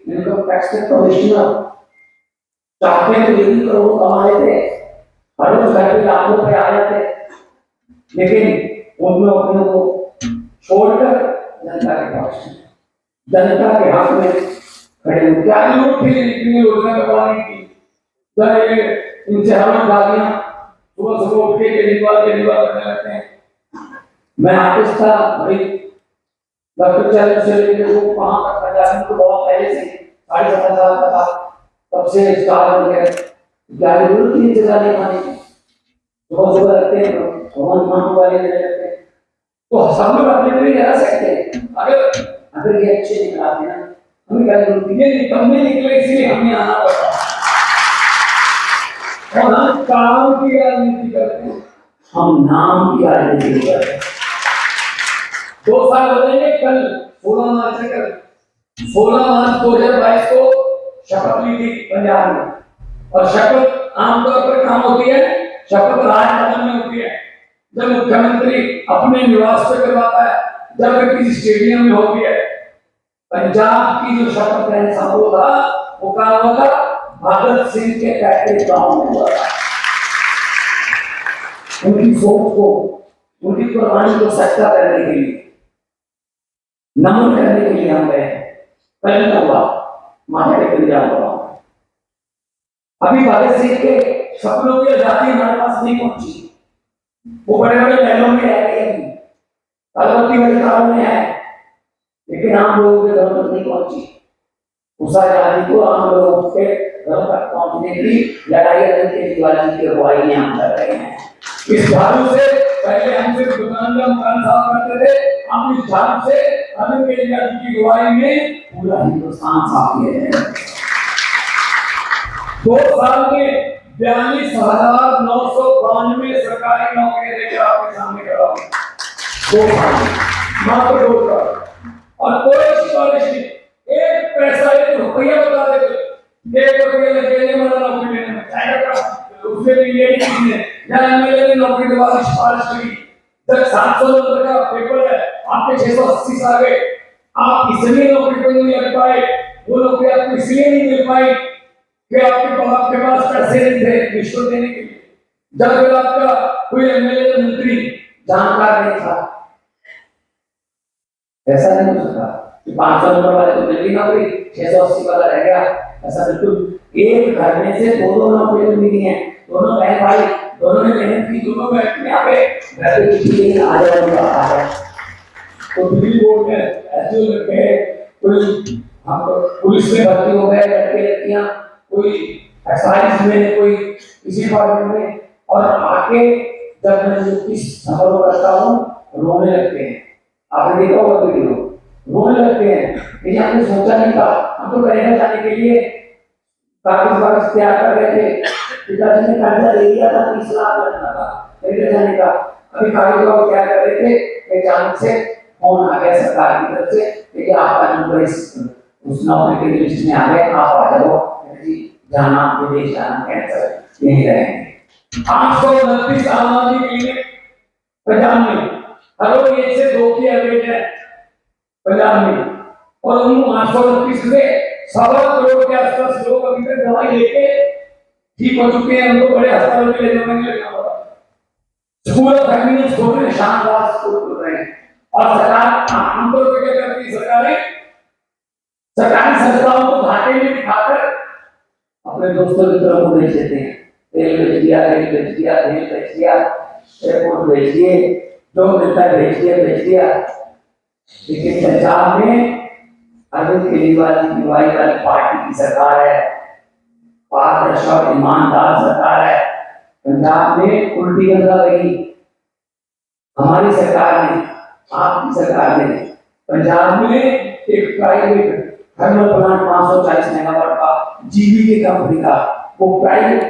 इनकम टैक्स के कमिश्नर, चाहते तो ये भी करोड़ कमा रहे थे, हर रोज घर पे लाखों रुपए आ जाते, लेकिन उन अपने को छोड़कर जनता के पास, जनता के हाथ में खड़े हो। क्या लोग थे इतनी योजना करवाने की, इनसे हम गालियां सुबह सुबह उठ के केजरीवाल करने लगते हैं। मैं आर्टिस्ट था भाई, डॉक्टर चैनल से लेकर वो वहां तक पंजाब को बहुत पहले से 7.5 साल का था, तब से स्टार बन गए। गाली जरूर की जगह नहीं मानी, सुबह सुबह लगते हैं भगवान मान वाले लगते हैं। तो सब लोग अपने पे रह सकते हैं, अगर ये अच्छे निकलाते हैं, हमें क्या जरूरत है, ये कम में निकले इसलिए हमें आना पड़ता है। और हम काम की राजनीति करते हैं, हम नाम की राजनीति करते हैं। 2 साल हो जाएंगे कल 16 मार्च से, कल 16 मार्च 2022 को शपथ ली थी पंजाब में। और शपथ आमतौर पर कहाँ होती है? शपथ राजभवन में होती है, जब मुख्यमंत्री अपने निवास पे करवाता है, जब किसी स्टेडियम में होती है। पंजाब की जो शपथ ग्रहण समारोह था वो कहाँ हुआ था? भगत सिंह के पैतृक गांव में हुआ था। उनकी सोच को, उनकी कुर्बानी को सच्चा करने के लिए, नमन करने के लिए हम गए। कल हुआ माता के पंजाब हुआ। अभी भगत सिंह के सपनों की आजादी हमारे पास नहीं पहुंची, वो बड़े बड़े महलों में रह गए, अलवती वाले कारों में है, लेकिन आम लोगों के घर तक नहीं पहुंची। उस आजादी को आम लोगों के घर तक पहुंचने की लड़ाई अरविंद केजरीवाल जी की अगुवाई हम कर रहे हैं। इस झाड़ू से पहले हम सिर्फ दुकान का मकान साफ करते थे, हम इस झाड़ू से अरविंद केजरीवाल जी की अगुवाई में पूरा हिंदुस्तान साफ किए हैं। 2 साल में 42,992 सरकारी नौकरियां लेकर आपके सामने खड़ा हूं। 2 साल मात्र 2 साल, और कोई सिफारिश नहीं, एक पैसा, 1 रुपया बता देते, 1 रुपया लगे वाला नौकरी लेने में चाहेगा उसके लिए नहीं है। या एमएलए ने नौकरी दिलवा की सिफारिश करी, जब 700 नंबर का पेपर है, आपके 680 आ गए, आप इसलिए नौकरी को नहीं लग पाए, वो नौकरी आपको इसलिए नहीं मिल पाई कि आपके पास पैसे नहीं थे रिश्वत देने के लिए। जब फिर आपका कोई एमएलए मंत्री जानकार नहीं था, ऐसा नहीं हो सकता कि 500 नंबर वाले को मिल गई नौकरी, 680 वाला रह गया। ऐसा बिल्कुल, एक घर में से 2 नौकरियां मिली हैं, दोनों बहन भाई, दोनों ने मेहनत की, दोनों में यहाँ पे घर पे किसी आ जाए। तो दिल्ली बोर्ड में ऐसे लग गए, कोई हम पुलिस में भर्ती हो गए लड़के लड़कियां, कोई एक्साइज में, कोई किसी डिपार्टमेंट में, और आके जब मैं नियुक्ति समारोह करता हूँ रोने लगते हैं। आपने देखा होगा वीडियो, रोने लगते हैं कि हमने सोचा नहीं था, हम तो कनाडा जाने के लिए कागज तैयार कर रहे थे, पिताजी ने कर्जा ले लिया था 30 लाख का कनाडा जाने का। अभी कागज तैयार कर रहे थे, अचानक से फोन आ गया सरकार की तरफ से कि आपका नंबर उस नौकरी की लिस्ट में आ गया, आप आ जाओ जी, जाना विदेश जाना कैंसर, यहीं रहेंगे। 829 आबादी के लिए पंजाब में, हर रोज 1 से 2 की एवरेज है पंजाब में, और उन 829 से 1.25 करोड़ के आसपास लोग अभी तक दवाई लेके ठीक हो चुके हैं। उनको बड़े अस्पतालों में ले जाने लगना पड़ा। स्कूल ऑफ एमिनेंस खोल शानदार स्कूल खोल रहे हैं, और सरकार आमतौर पर क्या करती है, सरकारी संस्थाओं को घाटे में दिखाकर अपने दोस्तों मित्रों को बेच देते हैं। तेल बेच दिया, रेल बेच दिया, तेल बेच दिया, एयरपोर्ट बेच दिए, जो मिलता है बेच दिया। लेकिन पंजाब में अरविंद केजरीवाल की अगुवाई वाली पार्टी की सरकार है, पारदर्शी और ईमानदार सरकार है। पंजाब में उल्टी गंगा बही, हमारी सरकार ने, आपकी सरकार ने पंजाब में एक प्राइवेट थर्मल प्लांट 540 मेगावाट का जीबीके कंपनी का वो प्राइवेट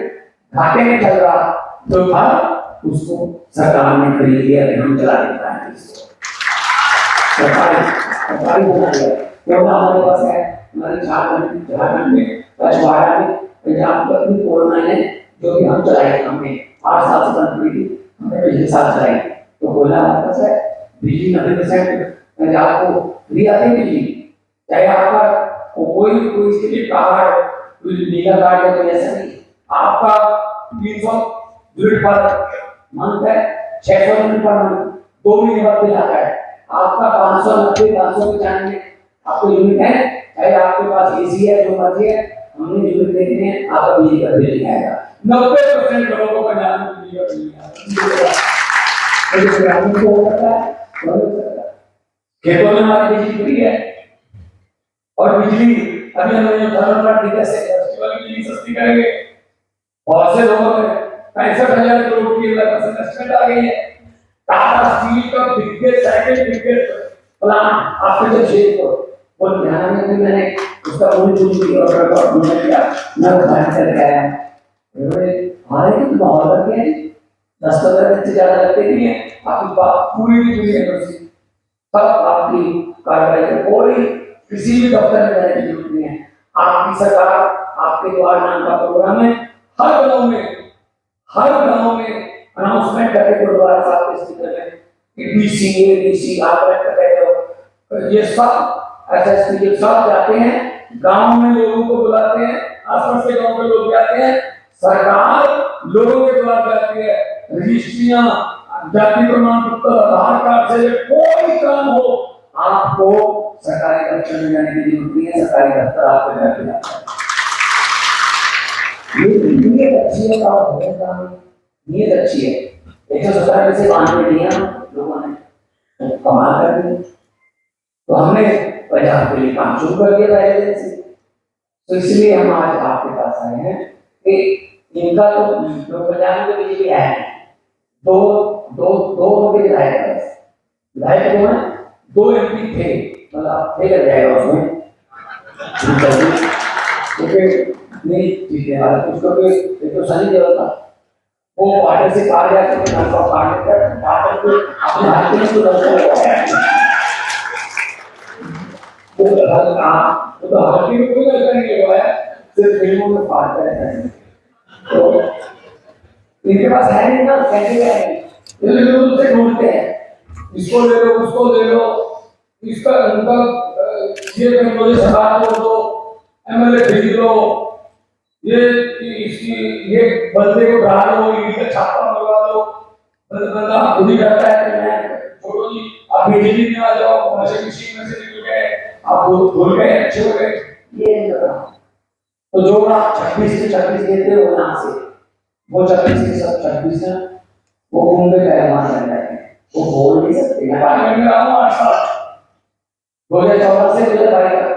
घाटे में चल रहा तो था, उसको सरकार ने खरीद लिया कि हम चला देता है इसको। सरकारी बना लिया क्योंकि हमारे पास है, हमारे झारखंड में पछवाड़ा में पंजाब में अपनी कोरोना ने जो भी हम चलाए, हमने 8 साल से बंद की थी, हमने पिछले साल चलाई तो बोला हमारे पास है बिजली 90% पंजाब को फ्री आती है बिजली, चाहे आपका कोई कोई इसके लिए कार्ड, कोई नीला कार्ड या कोई ऐसा नहीं, आपका 300 यूनिट पर मंथ है, 600 यूनिट पर मंथ 2 महीने बाद बिल आता है, आपका 590 595 आपको यूनिट है, चाहे आपके पास एसी है जो मर्जी है, हमने यूनिट देखने हैं, आपका बिजली का बिल नहीं आएगा। 90% लोगों को पंजाब में बिजली का बिल नहीं आएगा। तो ग्रामीण को होता है खेतों में हमारी बिजली फ्री है और बिजली अभी हमने थर्मल प्लांट ठीक से बिजली सस्ती करेंगे। बहुत से लोगों में 65,000 करोड़ की इन्वेस्टमेंट आ गई है। टाटा स्टील का बिगेस्ट प्लांट आपके जमशेदपुर वो ध्यान में भी मैंने उसका पूरी पूरी ऑर्डर का ऑर्डर किया, मैं बताया कर गया हमारे तो माहौल रखे हैं 10-15 से ज्यादा लगते नहीं है, आपकी बात पूरी की पूरी यूनिवर्सिटी सब आपकी कार्रवाई है, कोई किसी भी दफ्तर में जाने की जरूरत नहीं है। आपकी सरकार आपके द्वार नाम का प्रोग्राम है, हर गांव में अनाउंसमेंट करके गुरुद्वारा साहब के स्पीकर में डीसी एडीसी आप कहते हो, ये सब एसएसपी ये सब जाते हैं गांव में, लोगों को बुलाते हैं, आसपास के गांव के लोग जाते हैं, सरकार लोगों के द्वारा जाती है, रजिस्ट्रियां जाति प्रमाण पत्र आधार कार्ड से कोई काम हो आपको सरकारी दफ्तर में जाने की जरूरत नहीं है, सरकारी दफ्तर आपको जाके जाता है। ये अच्छी है काम, नीयत अच्छी है, 117 में से 92 दिया लोगों ने कमाल कर दी, तो हमने पंजाब के लिए काम शुरू कर दिया पहले दिन से। तो इसलिए हम आज आपके पास आए हैं कि इनका तो पंजाब में बिजली है दो उनके विधायक कौन है, 2 एमपी थे, मतलब थे लग जाएगा उसमें क्योंकि नहीं ठीक है यार, उसको तो सही देवल था वो पार्टी से कहा गया कि नाम का पार्टी कर पार्टी को अपने हाथ में तो रखो वो तो हाथी में कोई ऐसा नहीं लगवाया, सिर्फ फिल्मों में पार्ट करता है। तो इनके पास है नहीं ना, कैसे है ये लोग उसे ढूंढते हैं, इसको ले लो उसको ले लो, इसका उनका ये मुझे सरकार को दो, एमएलए भेज लो, ये इसकी ये बंदे को डाल लो, इसका छापा मरवा लो, बंदा खुद ही करता है कि मैं छोड़ो जी आप बिजली में आ जाओ, वॉशिंग मशीन में से निकल गए, आप भूल गए, अच्छे हो गए, ये नहीं कर रहा। तो जो आप 26 से 26 देते हो यहाँ से, वो 26 के सब 26 है, वो घूमते पहलवान बन जाते हैं, वो बोल नहीं सकते। मैं पार्लियामेंट में रहा हूँ 8 साल, 2014 से 2022 तक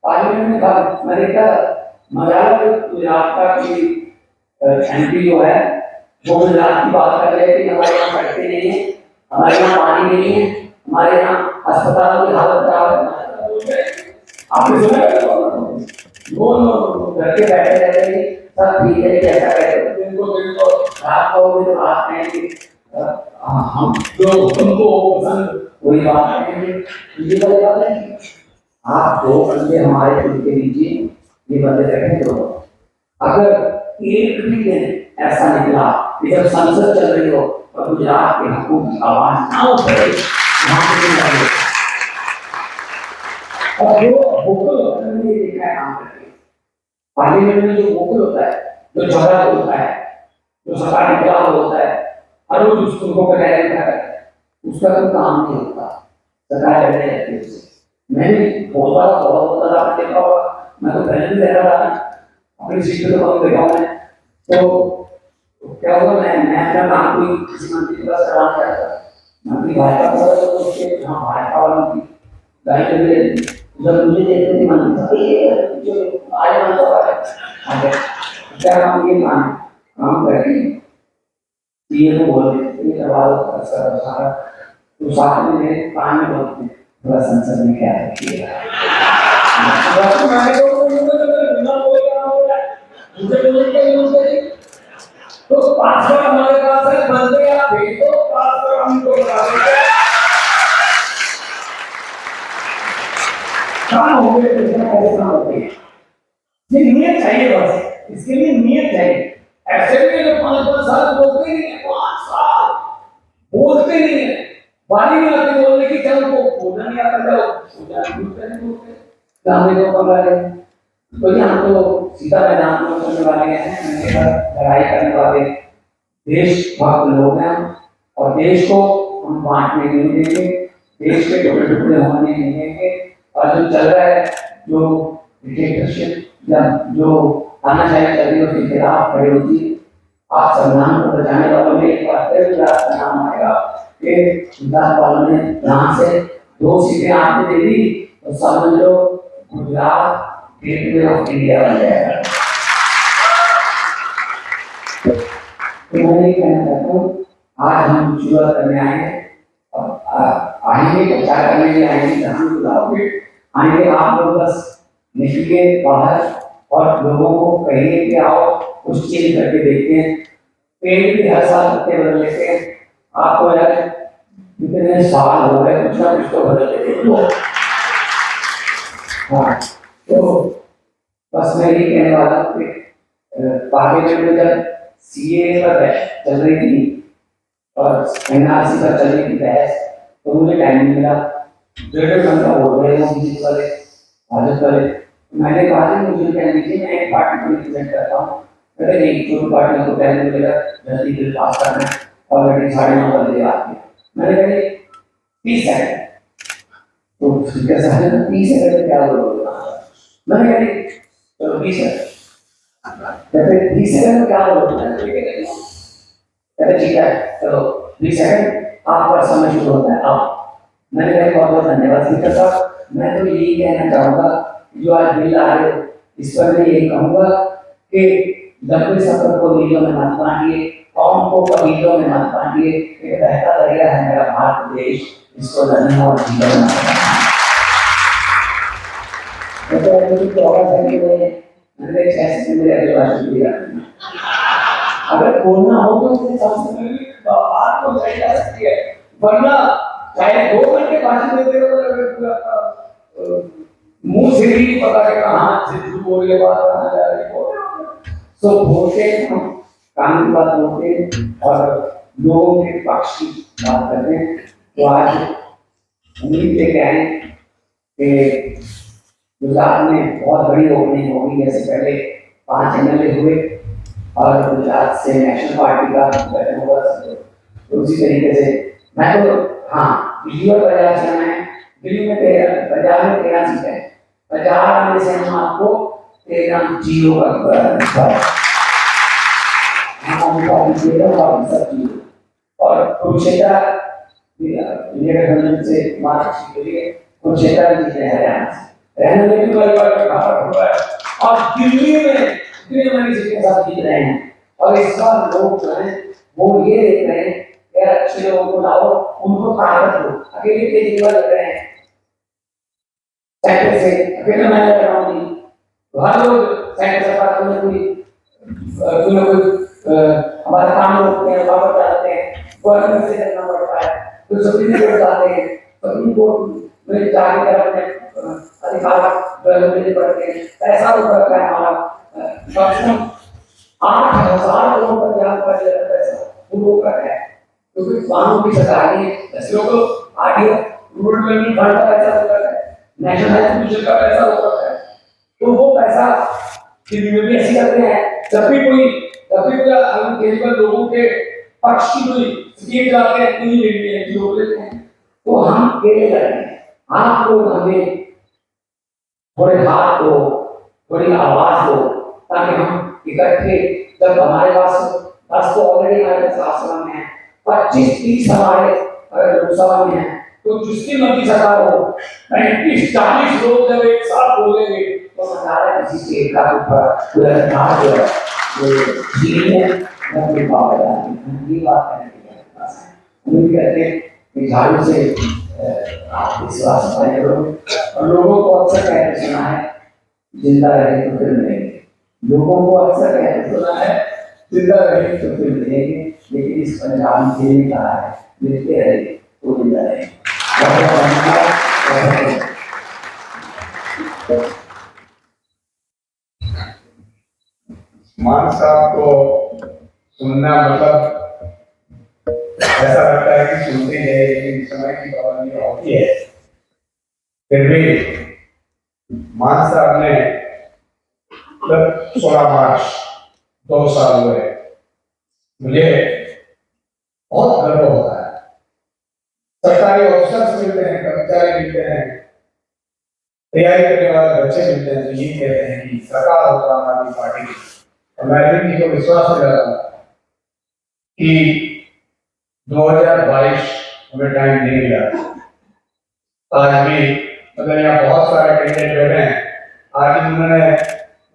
पार्लियामेंट में था। मैंने कहा मजाक गुजरात का कि एमपी जो है वो गुजरात की बात कर रहे हैं कि हमारे यहाँ सड़कें नहीं है, हमारे यहाँ पानी नहीं है, हमारे यहाँ अस्पतालों की हालत खराब है। आपने सुना वो घर के बैठे रहते हैं सब ठीक है, कैसा कहते हैं दिन को रात को भी तो रात में कि हम जो तुमको पसंद वही बात है, ये वाली बात है। आप 2 बंदे हमारे खुद के नीचे ये बंदे रखें, तो अगर एक भी दिन ऐसा निकला कि जब संसद चल रही हो और गुजरात के हकूक की आवाज ना उठे, और जो वोकल होता है ये देखा है काम करके पार्लियामेंट में, जो वोकल होता है, जो झगड़ा होता है, जो सरकार के खिलाफ होता है, हर रोज उसको करता है, उसका कोई काम नहीं होता, सरकार करने रहती है उससे। मैंने बहुत बड़ा आपने देखा होगा, मैं तो पहले भी देखा था अपनी सीट पे, तो कभी बैठा हूँ मैं, तो क्या हुआ मैं अपना काम कोई किसी मंत्री के पास कराना चाहता था, मंत्री भाजपा का तो उसके हाँ भाजपा वालों की गाड़ी लगे, जब मुझे देखते थे मंत्री जो आज मंत्री क्या काम ये काम करके ये को बोल ये करवा दो सारा तो साथ में मेरे कान में बोलते हैं थोड़ा संसद में क्या रखिएगा तो मैंने तो बिना बोले क्या बोला मुझे बोलते तो पासवर्ड हमारे पास है बंदे आप भेज दो पासवर्ड हमको बता देंगे काम हो गए तो इतना कैसे काम होते हैं ये नियत चाहिए बस इसके लिए नियत चाहिए ऐसे भी जो 5-5 साल बोलते नहीं है 5 साल बोलते नहीं है बारी में आते बोलने की चल को बोलना नहीं आता जाओ पूजा दूसरे नहीं बोलते गाँव को पकड़ा है तो यहाँ तो सीधा मैदान में करने वाले हैं लड़ाई करने वाले देशभक्त लोग हैं और देश को हम बांटने नहीं देंगे देश के टुकड़े टुकड़े होने नहीं देंगे और जो चल रहा है जो डिक्टेटरशिप या जो तानाशाही चल रही है उसके खिलाफ खड़े होती आप संविधान को बचाने वालों में एक बार फिर गुजरात का नाम आएगा कि गुजरात वालों ने यहाँ से 2 सीटें आपने दे दी तो समझ लो गुजरात गेटवे ऑफ इंडिया बन जाएगा तो मैं ये कहना चाहता हूँ आज हम शुरुआत करने आए हैं और आएंगे प्रचार करने के लिए आएंगे जहाँ बुलाओगे आएंगे आप लोग बस निकलिए बाहर और लोगों को कहिए कि आओ कुछ चेंज करके देखते हैं पेड़ भी हर साल पत्ते बदल लेते हैं आपको यार कितने साल हो गए कुछ ना कुछ तो बदल लेते हैं हाँ तो बस मैं ये कहने वाला हूँ कि पार्लियामेंट में जब सीए पर चल रही थी और एनआरसी पर चल रही थी बहस तो मुझे टाइम नहीं मिला 1.5 घंटा बोल रहे हैं बीजेपी वाले भाजपा वाले मैंने कहा कि मुझे टाइम दीजिए मैं एक पार्टी को रिप्रेजेंट करता हूँ कहते नहीं जो पार्टी को टाइम मिलेगा जल्दी बिल पास करना है ऑलरेडी 9:30 बजे आती है मैंने कहा 30 सेकंड तो कैसा है ना 30 सेकंड में क्या बोलोगे मैंने कहा चलो 20 सेकंड कहते 20 सेकंड में क्या बोलोगे कहते ठीक है चलो 20 सेकंड आपका समय शुरू होता है अब मैंने कहा बहुत बहुत धन्यवाद स्पीकर साहब मैं तो यही कहना चाहूँगा जो आज बिल आ रहे हो इस पर मैं यही कहूँगा कि लंबे सफर को मीलों में मत बांटिए कौम को कबीलों में मत बांटिए एक बहता दरिया है मेरा भारत देश इसको लड़ना और जीतना अगर बोलना हो तो उसे बात तो सही जा सकती है वरना चाहे 2 घंटे भाषण देते हो मुंह से ही पता है कहाँ से बोल रहे बात कहाँ जा रही सो बोलते हम कानून बात बोलते और लोगों के पक्ष की बात करते हैं तो आज उम्मीद लेके आए कि गुजरात में बहुत बड़ी ओपनिंग होगी जैसे पहले 5 एमएलए हुए और गुजरात से नेशनल पार्टी का गठन हुआ तो उसी तरीके से मैं तो हाँ दिल्ली और पंजाब से मैं दिल्ली में 13 में 13 सीटें हैं 50 में से हम आपको 13 जीरो का और कुरुक्षेत्र से महाराष्ट्र के लिए कुरुक्षेत्र में जीते हैं रहने में भी हुआ है और दिल्ली में इतने बड़ी सीटें साथ जीत रहे हैं और इस बार लोग जो हैं वो ये देख रहे हैं कि अच्छे लोगों को लाओ उनको ताकत दो अकेले केजरीवाल लग रहे हैं सेंटर से अकेले मैं लग रहा हूँ हर लोग सेंटर सरकार को कोई हमारा काम रोकते हैं वापस जाते हैं गवर्नमेंट से करना पड़ता है तो सुप्रीम कोर्ट जाते हैं सुप्रीम कोर्ट में जाके कर अपने अधिकार देने पड़ते हैं पैसा उठता है हमारा कम 8,000 करोड़ का ब्याज पर पैसा वो कर रहा है क्योंकि कानून की सरकार ने ऐसे को आगे रूरल डेवलपमेंट फंड का पैसा होता है नेशनल हेल्थ मिशन का पैसा होता है तो वो पैसा दिल्ली में भी ऐसे करते हैं जब भी कोई हम केवल लोगों के पक्ष की कोई स्कीम लाते हैं नहीं लेते हैं जो लेते हैं तो हम केले कर रहे हैं आप लोग हमें थोड़े हाथ दो थोड़ी आवाज दो ताकि हम इकट्ठे जब हमारे पास तो ऑलरेडी हमारे पास आसमान में है 25-30 हमारे अगर लोकसभा में है तो जिसकी मर्जी सरकार हो 35-40 लोग जब एक साथ बोलेंगे तो हमारा किसी स्टेट का ऊपर पूरा जो है मैं कोई पावर ये बात करने के लिए पास हम भी कहते हैं कि झाड़ू से आप विश्वास सफाई करो और लोगों को अक्सर कहते सुना है जिंदा रहे तो फिर मिलेंगे लोगों को अक्सर कहते सुना है जिंदा रहे तो फिर मिलेंगे लेकिन इस पंजाब के लिए कहा है मिलते रहे तो जिंदा रहे मान साहब को सुनना मतलब ऐसा लगता है कि सुनते हैं लेकिन समय की पाबंदी होती है। फिर भी मान साहब ने 16 मार्च 2 साल हुए, मुझे बहुत गर्व होता है। सरकारी ऑफिसर्स मिलते हैं, कर्मचारी मिलते हैं, तैयारी करने वाले बच्चे मिलते हैं तो ये कहते हैं कि सरकार होगा आम आदमी पार्टी की। और मैं अरविंद जी को विश्वास दिलाता हूं कि 2022 हमें टाइम नहीं मिला। आज भी मतलब यहाँ बहुत सारे कैंडिडेट बैठे हैं, आज भी उन्होंने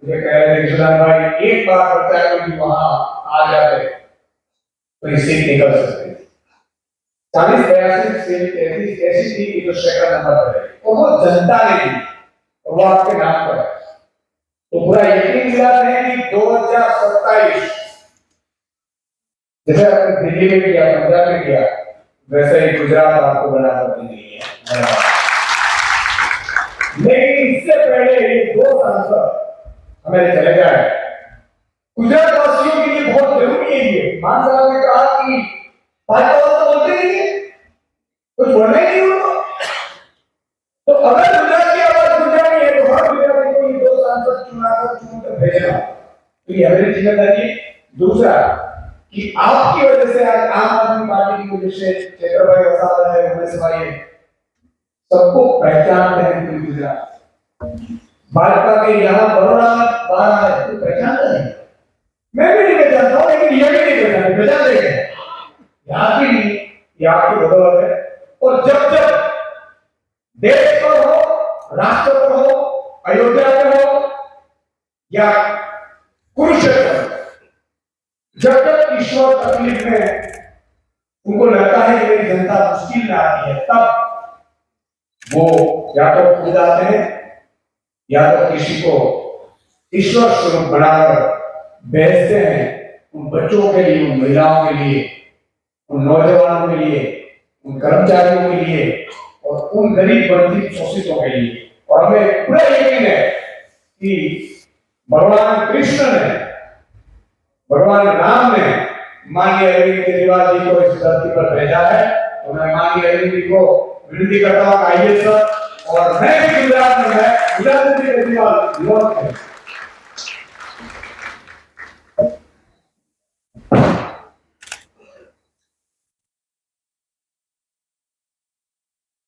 मुझे कह रहे थे किशोर भाई एक बार प्रचार में वहां आ जाते तो ये सीट निकल सकते। 40-82 सीट ऐसी थी कि जो सेकंड नंबर पर है और वो जनता ने दी और वो आपके नाम पर है। तो पूरा यकीन दिलाते हैं कि 2027 जैसे आपने दिल्ली में किया, पंजाब में किया, वैसे ही गुजरात आपको बराबर दी गई है। लेकिन इससे पहले ये 2 सांसद हमें चले जाए, गुजरात वासियों के लिए बहुत जरूरी है। ये मान साहब ने कहा कि भाजपा तो बोलते नहीं है, कुछ बोलना ही नहीं उनको। तो अगर गुजरात की आवाज गुजराती है तो हर गुजराती को ये 2 सांसद चुनकर भेजना, तो ये हमारी जिम्मेदारी है। दूसरा कि आपकी वजह से आज आम आदमी पार्टी की वजह से चेतर भाई वसावा है, उमेश भाई है, सबको पहचानते हैं पूरी गुजरात। भाजपा के यहाँ बड़ोड़ा बाहर है तो पहचानते हैं, मैं भी नहीं पहचानता हूँ लेकिन ये भी नहीं पहचान देंगे यहाँ की नहीं, यहाँ की बदौलत है। और जब जब देश पर हो, राष्ट्र पर हो, अयोध्या में हो या कुरुक्षेत्र, जब तक ईश्वर तकलीफ में उनको लगता है कि मेरी जनता मुश्किल में आती है, तब वो या तो खुद आते हैं या तो किसी को ईश्वर स्वरूप बनाकर भेजते हैं उन बच्चों के लिए, उन महिलाओं के लिए, उन नौजवानों के लिए, उन कर्मचारियों के लिए और उन गरीब वंचित शोषितों के लिए। और हमें पूरा यकीन है कि भगवान कृष्ण ने, भगवान राम ने माननीय अरविंद केजरीवाल जी को इस धरती पर भेजा है। तो मैं माननीय अरविंद जी को विनती करता हूँ आइए सर, और मैं भी गुजरात में है गुजरात में केजरीवाल विरोध है।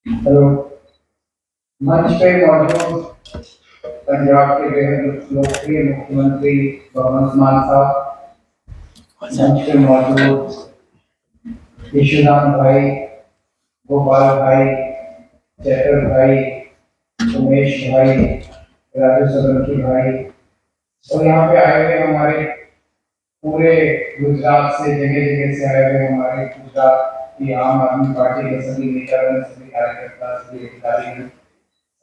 हेलो, मंच पे मौजूद पंजाब के बेहद लोकप्रिय मुख्यमंत्री भगवंत मान साहब, मंच पे मौजूद यशोदान भाई, गोपाल भाई, चेतर भाई, उमेश भाई, राजू सोलंकी भाई और यहाँ पे आए हुए हमारे पूरे गुजरात से, जगह जगह से आए हुए हमारे गुजरात की आम आदमी पार्टी के सभी नेतागण, सभी कार्यकर्ता, सभी अधिकारी,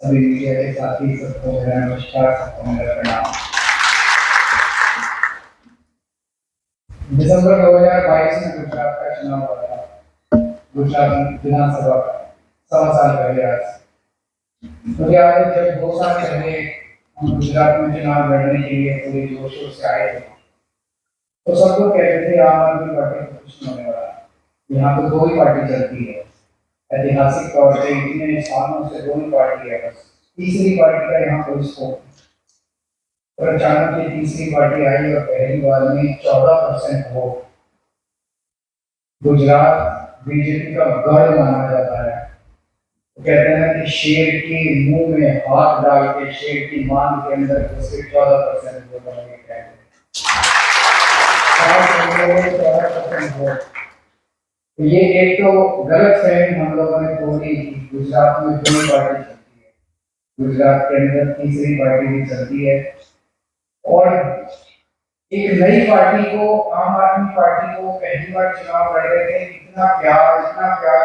सभी मीडिया के साथी, सबको मेरा नमस्कार, सबको मेरा प्रणाम। दिसंबर 2022 में गुजरात का चुनाव हुआ था, गुजरात विधानसभा का, 1.25 साल पहले आज। मुझे याद है जब 2 साल पहले हम गुजरात में चुनाव लड़ने के लिए पूरे जोर शोर से आए थे तो सब लोग कहते थे आम आदमी पार्टी को कुछ नहीं होने वाला, यहाँ तो 2 ही पार्टी चलती है, ऐतिहासिक तौर पे इतने सालों से 2 ही पार्टी है, बस तीसरी पार्टी का यहाँ कोई स्कोप नहीं। और अचानक ये तीसरी पार्टी आई और पहली बार में 14% वोट। गुजरात बीजेपी का गढ़ माना जाता है। तो कहते हैं कि शेर के मुंह में हाथ डाल के शेर की मांग के अंदर घुसे 14% वोट आने के कहते हैं। तो ये एक तो गलत फहमी हम लोगों ने तोड़ी कि गुजरात में 2 पार्टी चलती है, गुजरात के अंदर तीसरी पार्टी भी चलती है। और एक नई पार्टी को, आम आदमी पार्टी को पहली बार चुनाव लड़ रहे थे, इतना प्यार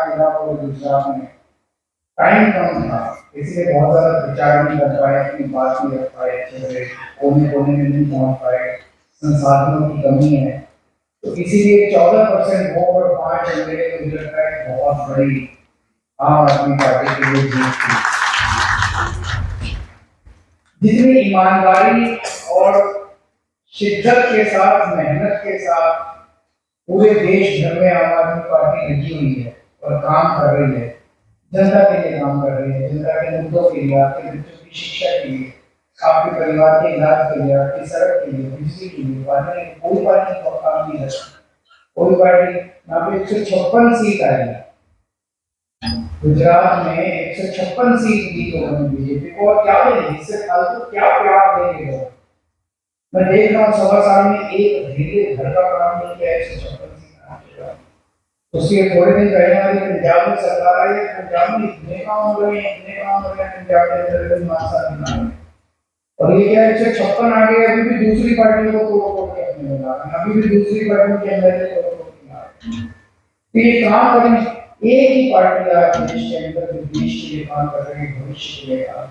मिला पूरे गुजरात में। टाइम कम था, इसलिए बहुत ज्यादा प्रचार नहीं कर पाए, अपनी बात नहीं रख पाए, कोने कोने में नहीं पहुंच पाए, संसाधनों की कमी है। तो इसीलिए 14% वोट और 5 एमएलए को मुझे लगता है बहुत बड़ी आम आदमी पार्टी के लिए जीत थी। जितनी ईमानदारी और शिद्दत के साथ, मेहनत के साथ पूरे देश भर में आम आदमी पार्टी लगी हुई है और काम कर रही है, जनता के लिए काम कर रही है, जनता के मुद्दों के लिए, आपके बच्चों की शिक्षा के लिए, आपके परिवार के इलाज के लिए, आपकी सड़क के लिए, बिजली के लिए, कोई पार्टी को काम नहीं करती। कोई पार्टी, यहाँ पे 156 सीट आई है गुजरात में, 156 सीट जीत होगी बीजेपी को, और क्या देंगे इससे फालतू, क्या प्यार देंगे लोग। मैं देख रहा हूँ 1.25 साल में एक धीरे घर का काम नहीं किया, 156 सीट। उसके थोड़े दिन पहले हमारी पंजाब में सरकार आई है, पंजाब में इतने काम हो रहे हैं पंजाब के अंदर मासा, और ये क्या 156 आ गए, अभी भी दूसरी पार्टियों को तोड़ के अपने में ला रहे हैं, अभी भी दूसरी पार्टियों के अंदर को तोड़ के ला रहे हैं। तो ये काम करें, एक ही पार्टी आज देश के अंदर देश के लिए काम कर रही है, भविष्य के लिए काम।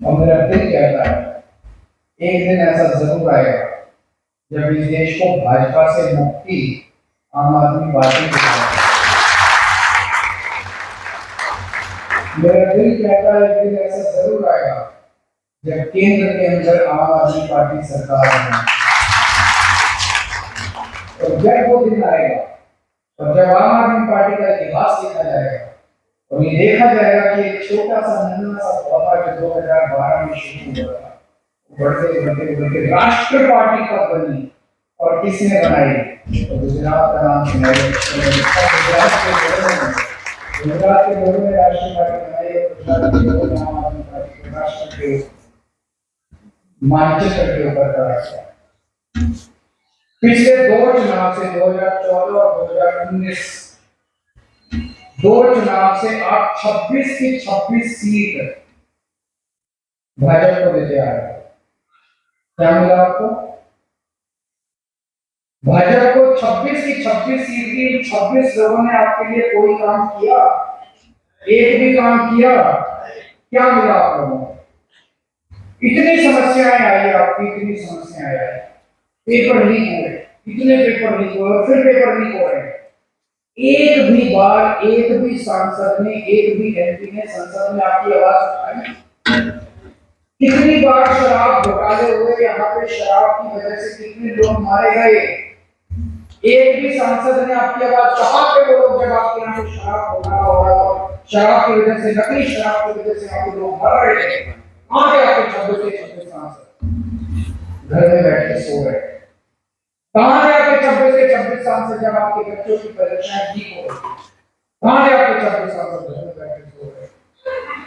और मेरा दिल कहता है एक दिन ऐसा जरूर आएगा जब इस देश को भाजपा से मुक्ति आम आदमी पार्टी को, मेरा दिल कहता है एक दिन ऐसा जरूर आएगा जब केंद्र के अंदर आम आदमी पार्टी सरकार है। और जब वो दिन आएगा और जब आम आदमी पार्टी का इतिहास देखा जाएगा और ये देखा जाएगा कि एक छोटा सा नन्हा सा पौधा जो 2012 में शुरू हुआ था, बढ़ते बढ़ते बढ़ते राष्ट्र पार्टी कब बनी और किसने बनाई, तो गुजरात का नाम सुनाई। गुजरात के लोगों ने राष्ट्रीय पार्टी बनाई और गुजरात के लोगों ने आम आदमी पार्टी को राष्ट्र के मानचित्र के ऊपर खड़ा किया। पिछले 2 चुनाव से 2014 और 2019 2 चुनाव से आप 26 की 26 सीट भाजपा को देते आ रहे हैं। क्या मिला आपको? भाजपा को 26 की 26 सीट की, 26 लोगों ने आपके लिए कोई काम किया? एक भी काम किया? क्या मिला आप लोगों को? इतनी समस्याएं आई आपकी, इतनी समस्याएं आई, पेपर लीक हुए, इतने पेपर लीक हुए और फिर पेपर लीक हो रहे हैं। एक भी बार एक भी सांसद ने, एक भी एमपी ने संसद में आपकी आवाज उठाई? कितनी बार शराब घोटाले हुए, यहाँ पे शराब की वजह से कितने लोग मारे गए? एक भी सांसद ने आपकी आवाज, कहाँ पे वो लोग जब आपके यहाँ पे शराब घोटाला हो रहा था, शराब की वजह से, नकली शराब की वजह से यहाँ पे लोग मर रहे थे, कहाँ पे आपके 26 सांसद घर में बैठ के सो रहे? कहाँ है आपके 26 सांसद जब आपके बच्चों की परीक्षाएं ठीक हो रही? कहाँ है आपके 26 सांसद घर में बैठ के सो रहे?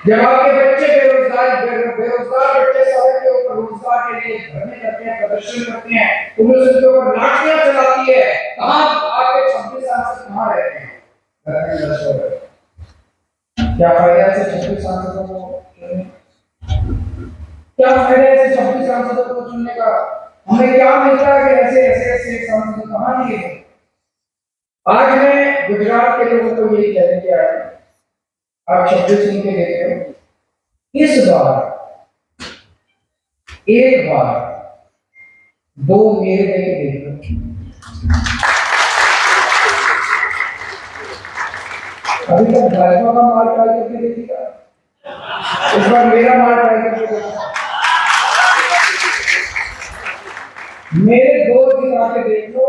जब आपके बच्चे बेरोजगार बच्चे सड़क के ऊपर रोजगार के लिए धरने करते हैं, प्रदर्शन करते हैं, पुलिस उनके ऊपर लाठियां चलाती है, कहाँ आपके 26 सांसद कहाँ रहते हैं? घर में बैठे हुए। क्या फायदा है 26 सांसदों को चुनने? क्या फायदा है 26 सांसदों को चुनने का? हमें क्या मिलता है कि ऐसे सांसद कहाँ लिए? आज मैं गुजरात के लोगों को यही कहने के आया, आप 26 चुन के देते हो, इस बार एक बार 2 मेरे देके देखो। अभी तक भाजपा का माल ट्राई करके देखिएगा, इस बार मेरा माल ट्राई करके देखो। मेरे 2 जिता के देख लो।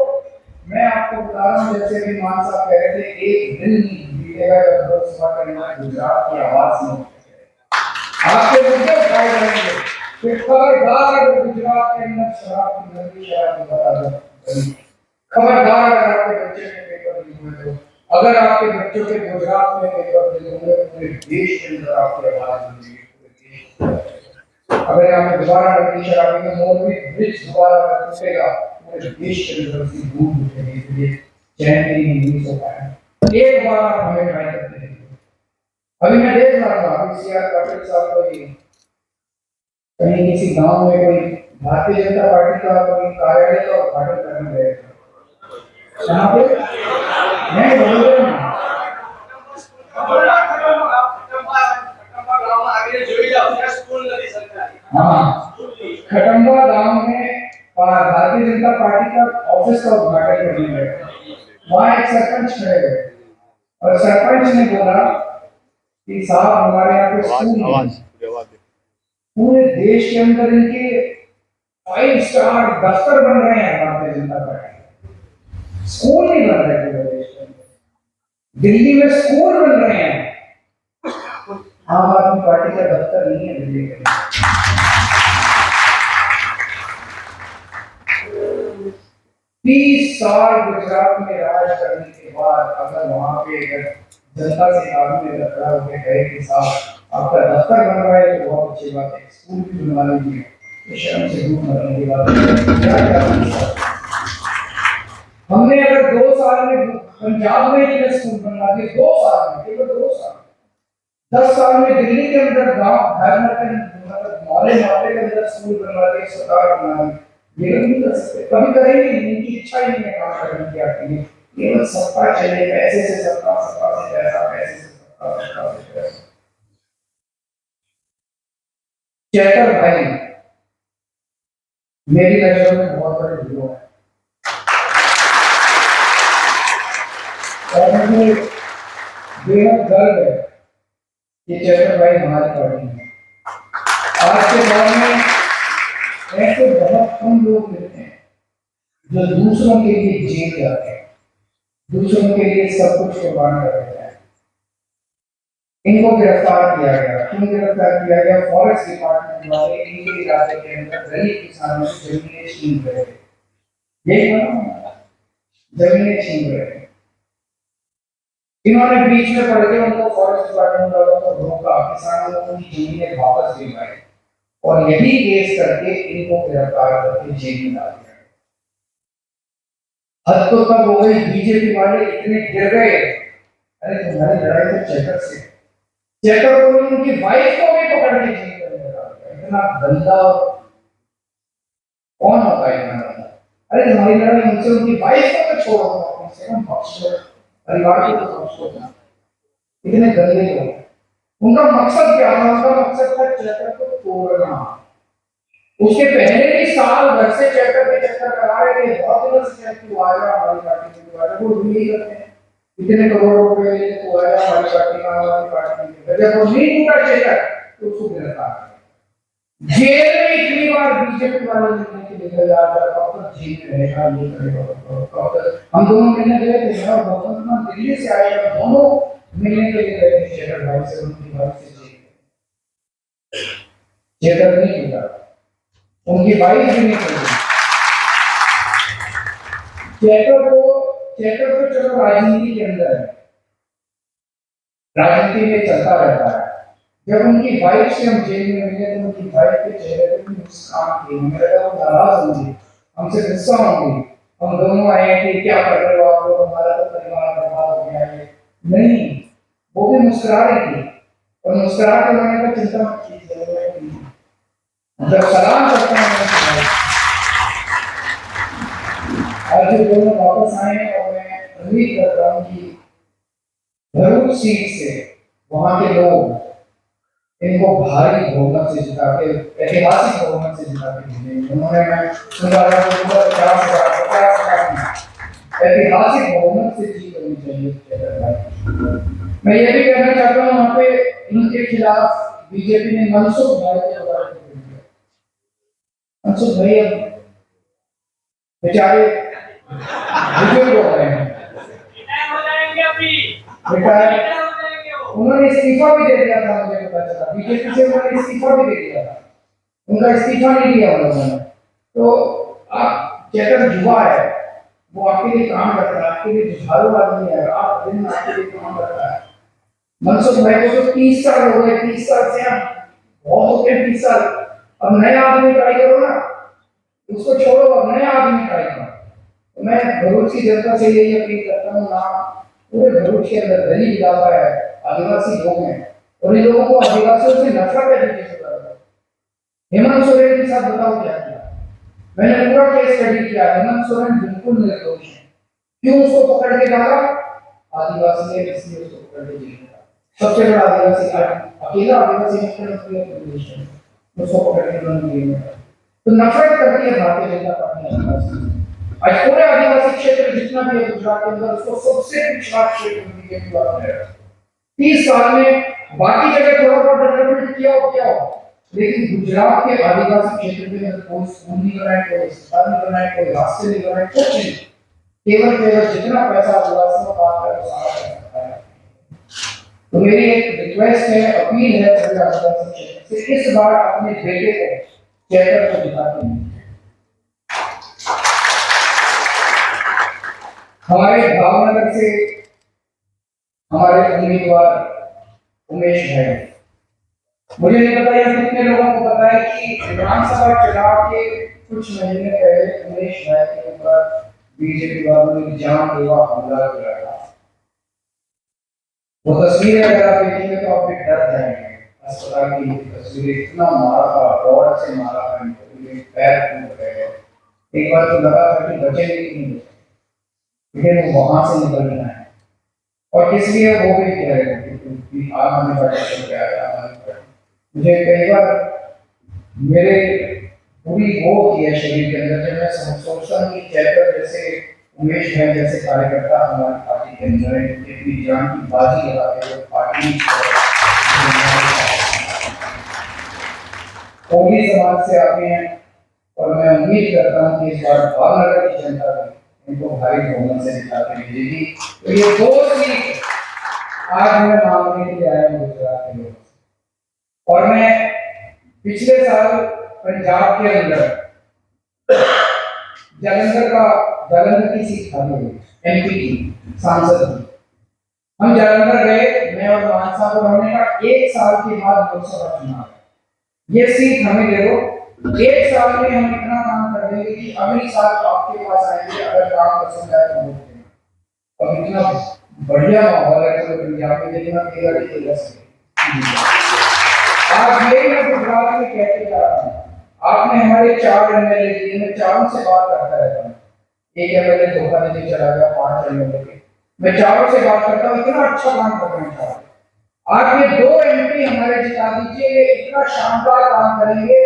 मैं आपको बता रहा हूँ, जैसे भी मान साहब कह रहे थे, एक दिन नहीं बीतेगा जब लोकसभा करना गुजरात की आवाज नहीं उठेगी। आपके मुद्दे उठाए जाएंगे कि खबरदार अगर गुजरात के अंदर शराब की गंदी शराब की बता, खबरदार अगर आपके बच्चे के पेपर लीक हुए तो, अगर आपके बच्चों के गुजरात में पेपर लीक हुए, पूरे देश के अंदर आपकी आवाज नहीं उठेगी। अगर यहाँ पे दोबारा गंदी शराब की मोरबी ब्रिज दोबारा टूटेगा, पूरे देश के अंदर उसकी धूम उठेगी, इसलिए चैन नहीं सो पाएगा। एक बार आप हमें ट्राई करते हैं। अभी मैं देख रहा था, अभी सीआर पाटिल साहब को कहीं किसी गांव में कोई भारतीय जनता पार्टी का कोई कार्यालय का उद्घाटन करने गए थे। यहाँ पे नहीं बोल रहे हैं। हाँ, खटंबा गांव में भारतीय जनता पार्टी का ऑफिस का उद्घाटन करने गए थे। वहाँ एक सरपंच खड़े हुए और सरपंच ने बोला कि साहब हमारे यहाँ पे स्कूल नहीं है। पूरे देश के अंदर इनके 5 स्टार दफ्तर बन रहे हैं भारतीय जनता पार्टी, स्कूल नहीं बन रहे पूरे देश के अंदर। दिल्ली में स्कूल बन रहे हैं, आम आदमी पार्टी का दफ्तर नहीं है दिल्ली के। 30 साल गुजरात में राज करने के बाद अगर वहां पे जनता से आदमी अगर खड़ा होकर कहे कि साहब आपका दफ्तर बन रहा है तो बहुत अच्छी बात है, स्कूल भी बनवा लीजिए, तो शर्म से दूर मरने की बात है। हमने अगर 2 साल में पंजाब में ही स्कूल बनवा दिए, 2 साल में, केवल 2 साल, 10 साल में दिल्ली के अंदर गांव घर में मोहल्ले के अंदर स्कूल बनवा दिए, सरकार बना दी। ये लोग नहीं कर सकते, कभी करेंगे, इनकी इच्छा ही नहीं है काम करने की आपकी। केवल सत्ता चाहिए, पैसे से सत्ता, सत्ता से पैसा, पैसे से सत्ता, सत्ता से पैसा। चेतर भाई मेरी नजरों में बहुत बड़े हीरो है और मुझे बेहद गर्व है कि चेतर भाई हमारी पार्टी में। आज के दौर में ऐसे बहुत कम लोग मिलते हैं जो दूसरों के लिए जेल जाते हैं, दूसरों के लिए सब कुछ कुर्बान कर देते हैं। इनको गिरफ्तार किया गया, क्यों गिरफ्तार किया गया? फॉरेस्ट डिपार्टमेंट वाले इनके इलाके के अंदर गरीब किसानों से जमीनें छीन रहे थे, यही जमीनें छीन रहे थे। इन्होंने बीच में पड़ के उनको फॉरेस्ट डिपार्टमेंट वालों को रोका, किसानों को उनकी जमीनें वापस दिलवाई और यही केस करके इनको गिरफ्तार करके जेल में डाल दिया। हद तो तब हो गई, बीजेपी वाले इतने गिर गए, अरे तुम्हारी लड़ाई तो चेतर से, चेतर को उनकी वाइफ को भी पकड़ के जेल में डाल दिया। इतना गंदा कौन होता है इतना गंदा? अरे तुम्हारी लड़ाई उनसे, उनकी वाइफ को तो छोड़ो, कम से कम बख्शो, परिवार को तो बख्शो। इतने गंदे लोग, उनका मकसद क्या था? उनका मकसद था चेतर को तोड़ना। उसके पहले भी साल भर से चेतर के चक्कर लगा रहे थे, बहुत दिनों से तू आया हमारी पार्टी में, वो भी करते हैं, इतने करोड़ रुपए ले तो आया हमारी पार्टी में, हमारी पार्टी में। जब वो नहीं टूटा चेतर तो उसको गिरफ्तार किया जेल में। इतनी बार बीजेपी वाले मिलने के लिए गया था, कब तक जेल में रहेगा, ये करेगा। हम दोनों मिलने गए थे और भगवंत मान दिल्ली से आए, दोनों मिलने के लिए गए थे चेतर भाई से, उनकी वाइफ से। चेतर नहीं टूटा, उनकी वाइफ भी नहीं टूटी। चेतर तो चलो राजनीति के अंदर है, राजनीति में चलता रहता है। जब उनकी वाइफ से हम जेल में मिले तो उनकी वाइफ के चेहरे पे मुस्कान थी, हमें लगा वो नाराज होंगी, हमसे गुस्सा होंगी। हम दोनों आए कि क्या कर रहे हो आप लोग, हमारा तो परिवार बर्बाद हो गया है। नहीं, वो भी मुस्कुरा रही थी और मुस्कुरा के मैंने कहा चिंता मत कीजिए, जब सलाम करते हैं आज जो दोनों वापस आए और मैं उम्मीद करता हूँ कि भरूच सीट से वहां के लोग इनको भारी बहुमत से जिता के, ऐतिहासिक बहुमत से जिता के भेजेंगे। उन्होंने मैं सुना रहा हूँ 50,000 ऐतिहासिक बहुमत से जीत होनी चाहिए। मैं ये भी कहना चाहता हूँ वहाँ पे इनके खिलाफ बीजेपी ने मनसुख भाई के हवाले कर दिया। मनसुख भाई अब बेचारे बुजुर्ग हो गए हैं, उन्होंने इस्तीफा भी दे दिया था, मुझे पता चला बीजेपी से उन्होंने इस्तीफा भी दे दिया था, उनका इस्तीफा नहीं दिया उन्होंने। तो आप चेतर युवा है, वो आपके लिए काम करता है, आपके लिए जुझारू आदमी है, आप दिन आपके लिए काम करता है। मनसुख भाई को तो 30 साल हो गए, 30 साल से हम बहुत हो गए, 30 साल। अब नया आदमी ट्राई करो ना, उसको छोड़ो, अब नया आदमी ट्राई करो। तो मैं भरूच की जनता से यही अपील करता हूँ ना, पूरे भरूच के अंदर दलित इलाका है, आदिवासी लोग हैं और इन लोगों को आदिवासियों से नफरत है। हेमंत सोरेन के साथ बताओ क्या किया, मैंने पूरा केस स्टडी किया, हेमंत सोरेन बिल्कुल निर्दोष है। क्यों उसको पकड़ के डाला? आदिवासी है इसलिए उसको पकड़ के जेल में डाला। सबसे बड़ा आदिवासी, अकेला आदिवासी मुख्यमंत्री है प्रदेश में, उसको पकड़ के उन्होंने जेल में डाला। तो नफरत करती है भारतीय जनता पार्टी आदिवासी। आज पूरे आदिवासी क्षेत्र जितना भी है गुजरात के अंदर, उसको सबसे पिछड़ा क्षेत्र बीजेपी वालों ने रखा। 30 साल में बाकी जगह थोड़ा बहुत डेवलपमेंट किया हो, लेकिन गुजरात के आदिवासी क्षेत्र के अंदर कोई स्कूल नहीं बनाए, कोई अस्पताल नहीं बनाए, कोई रास्ते नहीं बनाए, कुछ नहीं। केवल जितना पैसा आदिवासियों का आता है वो सारा पैसा खाया। तो मेरी एक रिक्वेस्ट है, अपील है सभी आदिवासी क्षेत्र से, इस बार अपने बेटे को चैतर को जिताते हैं। हमारे भावनगर से हमारे उम्मीदवार उमेश भाई, मुझे नहीं पता यहाँ कितने लोगों को पता है कि विधानसभा चुनाव के कुछ महीने पहले उमेश भाई के ऊपर बीजेपी वालों ने जानलेवा हमला किया था। वो तस्वीरें अगर आप देखेंगे तो आप भी डर जाएंगे। अस्पताल की तस्वीरें, इतना मारा था, रॉड से मारा था, पैर टूट गए। एक बार तो लगा था कि बचेंगे कि नहीं, लेकिन वो वहां से निकलना है। और किस लिए वो भी कह रहे थे कि आने वाले चल गया है। मुझे कई बार मेरे पूरी वो की है शरीर के अंदर, जब मैं सोचता हूँ कि चैतर जैसे उमेश भाई जैसे कार्यकर्ता हमारी पार्टी के अंदर है, अपनी जान की बाजी लगाते हुए पार्टी कोली समाज से आते हैं। और मैं उम्मीद करता हूँ कि इस बार भावनगर की जनता भी इनको भारी बहुमत से जिताते भेजेगी। तो ये 2 सीट आज मैं मांगने के लिए आया हूँ गुजरात के लोगों से। और मैं पिछले साल पंजाब के अंदर जालंधर की सीट खाली हुई, एमपी की सांसद की। हम जालंधर गए, मैं और मान साहब, और हमने कहा 1 साल के बाद लोकसभा चुनाव है, ये सीट हमें दे दो। 1 साल में हम इतना काम कर देंगे कि अगली साल आपके पास आएंगे, अगर काम पसंद आए तो वोट देना। अब इतना बढ़िया माहौल है तो पंजाब में देखना तेरा ही तेरा से। आज ये मैं गुजरात में कहते जा रहा हूँ, आपने हमारे 4 एमएलए दिए, मैं 4 से बात करता रहता हूँ। एक एमएलए धोखा देके चला गया, 5 एमएलए के, मैं 4 से बात करता हूँ, इतना अच्छा काम कर रहे हैं। आज ये 2 एमपी हमारे जिता दीजिए, इतना शानदार काम करेंगे।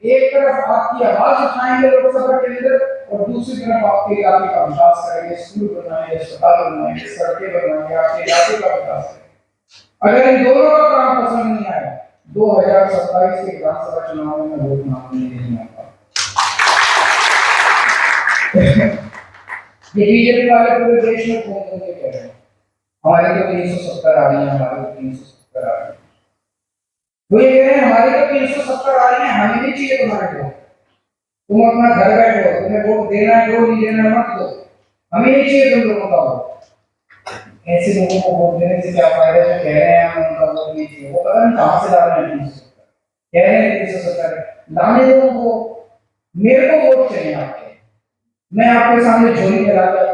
एक तरफ आपकी आवाज उठाएंगे लोकसभा के अंदर, और दूसरी तरफ आपके इलाके का विकास करेंगे, स्कूल बनाएंगे, अस्पताल बनाएंगे, सड़कें बनाएंगे, आपके इलाके का विकास करेंगे। अगर इन दोनों का काम पसंद नहीं आया, 2027 के विधानसभा चुनाव में वोट मांगने नहीं आता। ये बीजेपी वाले पूरे देश में फोन करके कह रहे हैं हमारे तो 370 आ रही है, हमारे तो 370 आ रही है। वो ये कह रहे हैं हमारे तो 370 आ रही है, हमें नहीं चाहिए तुम्हारे वोट, तुम अपना घर बैठो, तुम्हें वोट देना है दो, नहीं देना मत दो, हमें नहीं चाहिए तुम लोगों का वोट। ऐसे लोगों को वोट देने से क्या फायदा? जो कह रहे हैं हम उनका वोट नहीं चाहिए, वो पता नहीं कहां से ला रहे हैं 370, कह रहे हैं 370 लाने दो उनको। मेरे को वोट चाहिए आपके, मैं आपके सामने झोली में लाकर